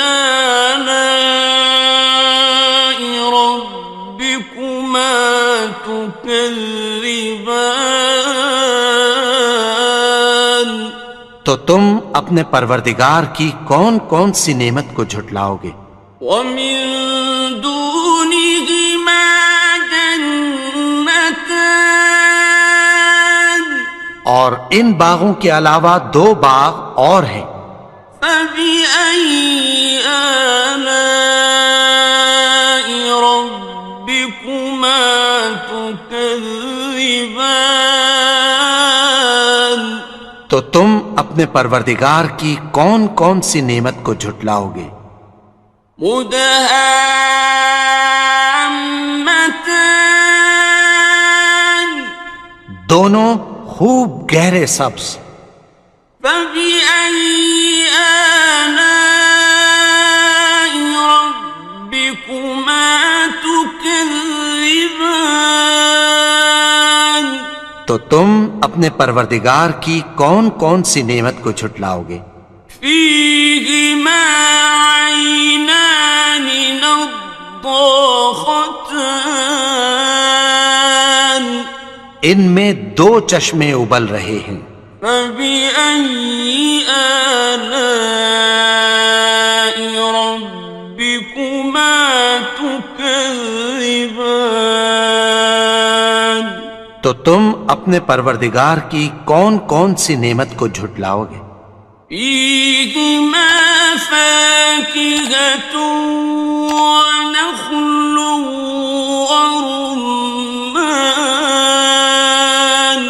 آلاء ربكما تكذبان تو تم اپنے پروردگار کی کون کون سی نعمت کو جھٹلاؤ گے؟ ومن دونهما جنتان اور ان باغوں کے علاوہ دو باغ اور ہیں. فبأي آلاء ربكما تكذبان تو تم اپنے پروردگار کی کون کون سی نعمت کو جھٹلاؤ گے؟ مدهامتان دونوں خوب گہرے سبز. فبأي آلاء تو تم اپنے پروردگار کی کون کون سی نعمت کو جھٹلاؤ گے؟ فيهما عينان نضاختان ان میں دو چشمے ابل رہے ہیں، فبأي آلاء ربكما تكذبان تو تم اپنے پروردگار کی کون کون سی نعمت کو جھٹلاؤ گے؟ فيهما فاكهة ونخل ورمان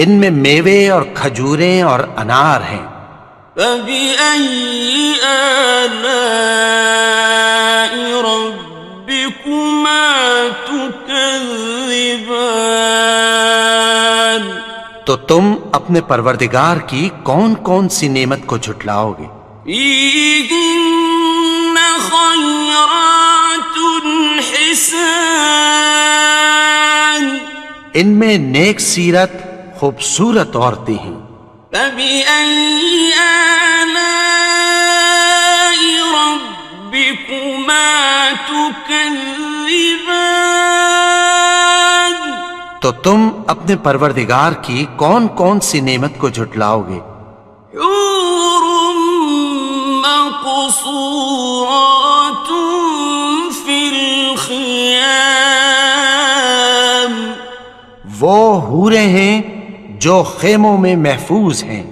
ان میں میوے اور کھجوریں اور انار ہیں، فبأي آلاء ربكما تكذبان تو تم اپنے پروردگار کی کون کون سی نعمت کو جھٹلاؤ گے؟ فيهن خيرات حسان ان میں نیک سیرت خوبصورت عورتیں ہیں، فبأي آلاء ربكما تكذبان تو تم اپنے پروردگار کی کون کون سی نعمت کو جھٹلاؤ گے؟ حور مقصورات في الخيام وہ حوریں ہیں جو خیموں میں محفوظ ہیں،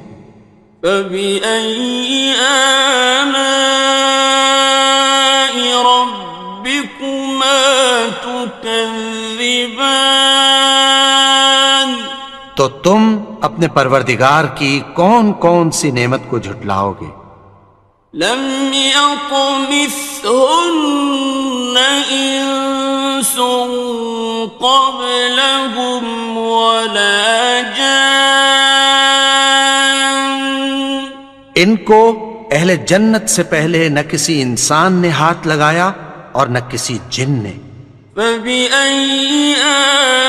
فبأي آلاء ربكما تكذبان تو تم اپنے پروردگار کی کون کون سی نعمت کو جھٹلاؤ گے؟ لم يطمثهن إنس قبلهم ولا جان ان کو اہل جنت سے پہلے نہ کسی انسان نے ہاتھ لگایا اور نہ کسی جن نے، فبأي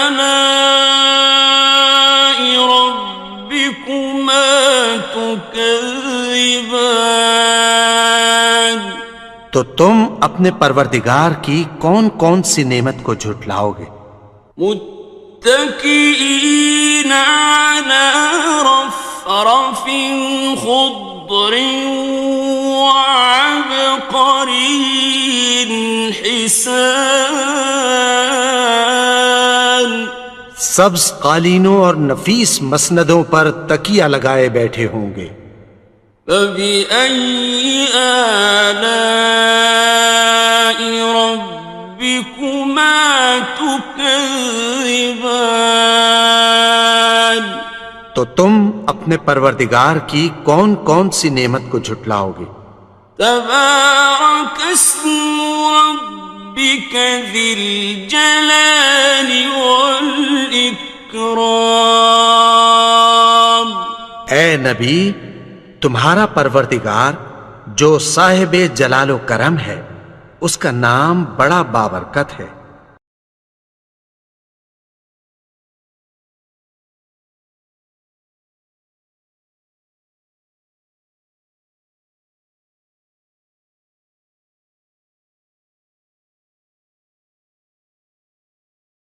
آلاء ربكما تكذبان تو تم اپنے پروردگار کی کون کون سی نعمت کو جھٹلاؤ گے؟ متكئين على رفرف خضر وعبقري حسان سبز قالینوں اور نفیس مسندوں پر تکیہ لگائے بیٹھے ہوں گے، فبأي آلاء ربكما تكذبان تو تم اپنے پروردگار کی کون کون سی نعمت کو جھٹلاؤ گے؟ تبارك اسم ربك ذي الجلال والإكرام اے نبی، تمہارا پروردگار جو صاحب جلال و کرم ہے، اس کا نام بڑا بابرکت ہے۔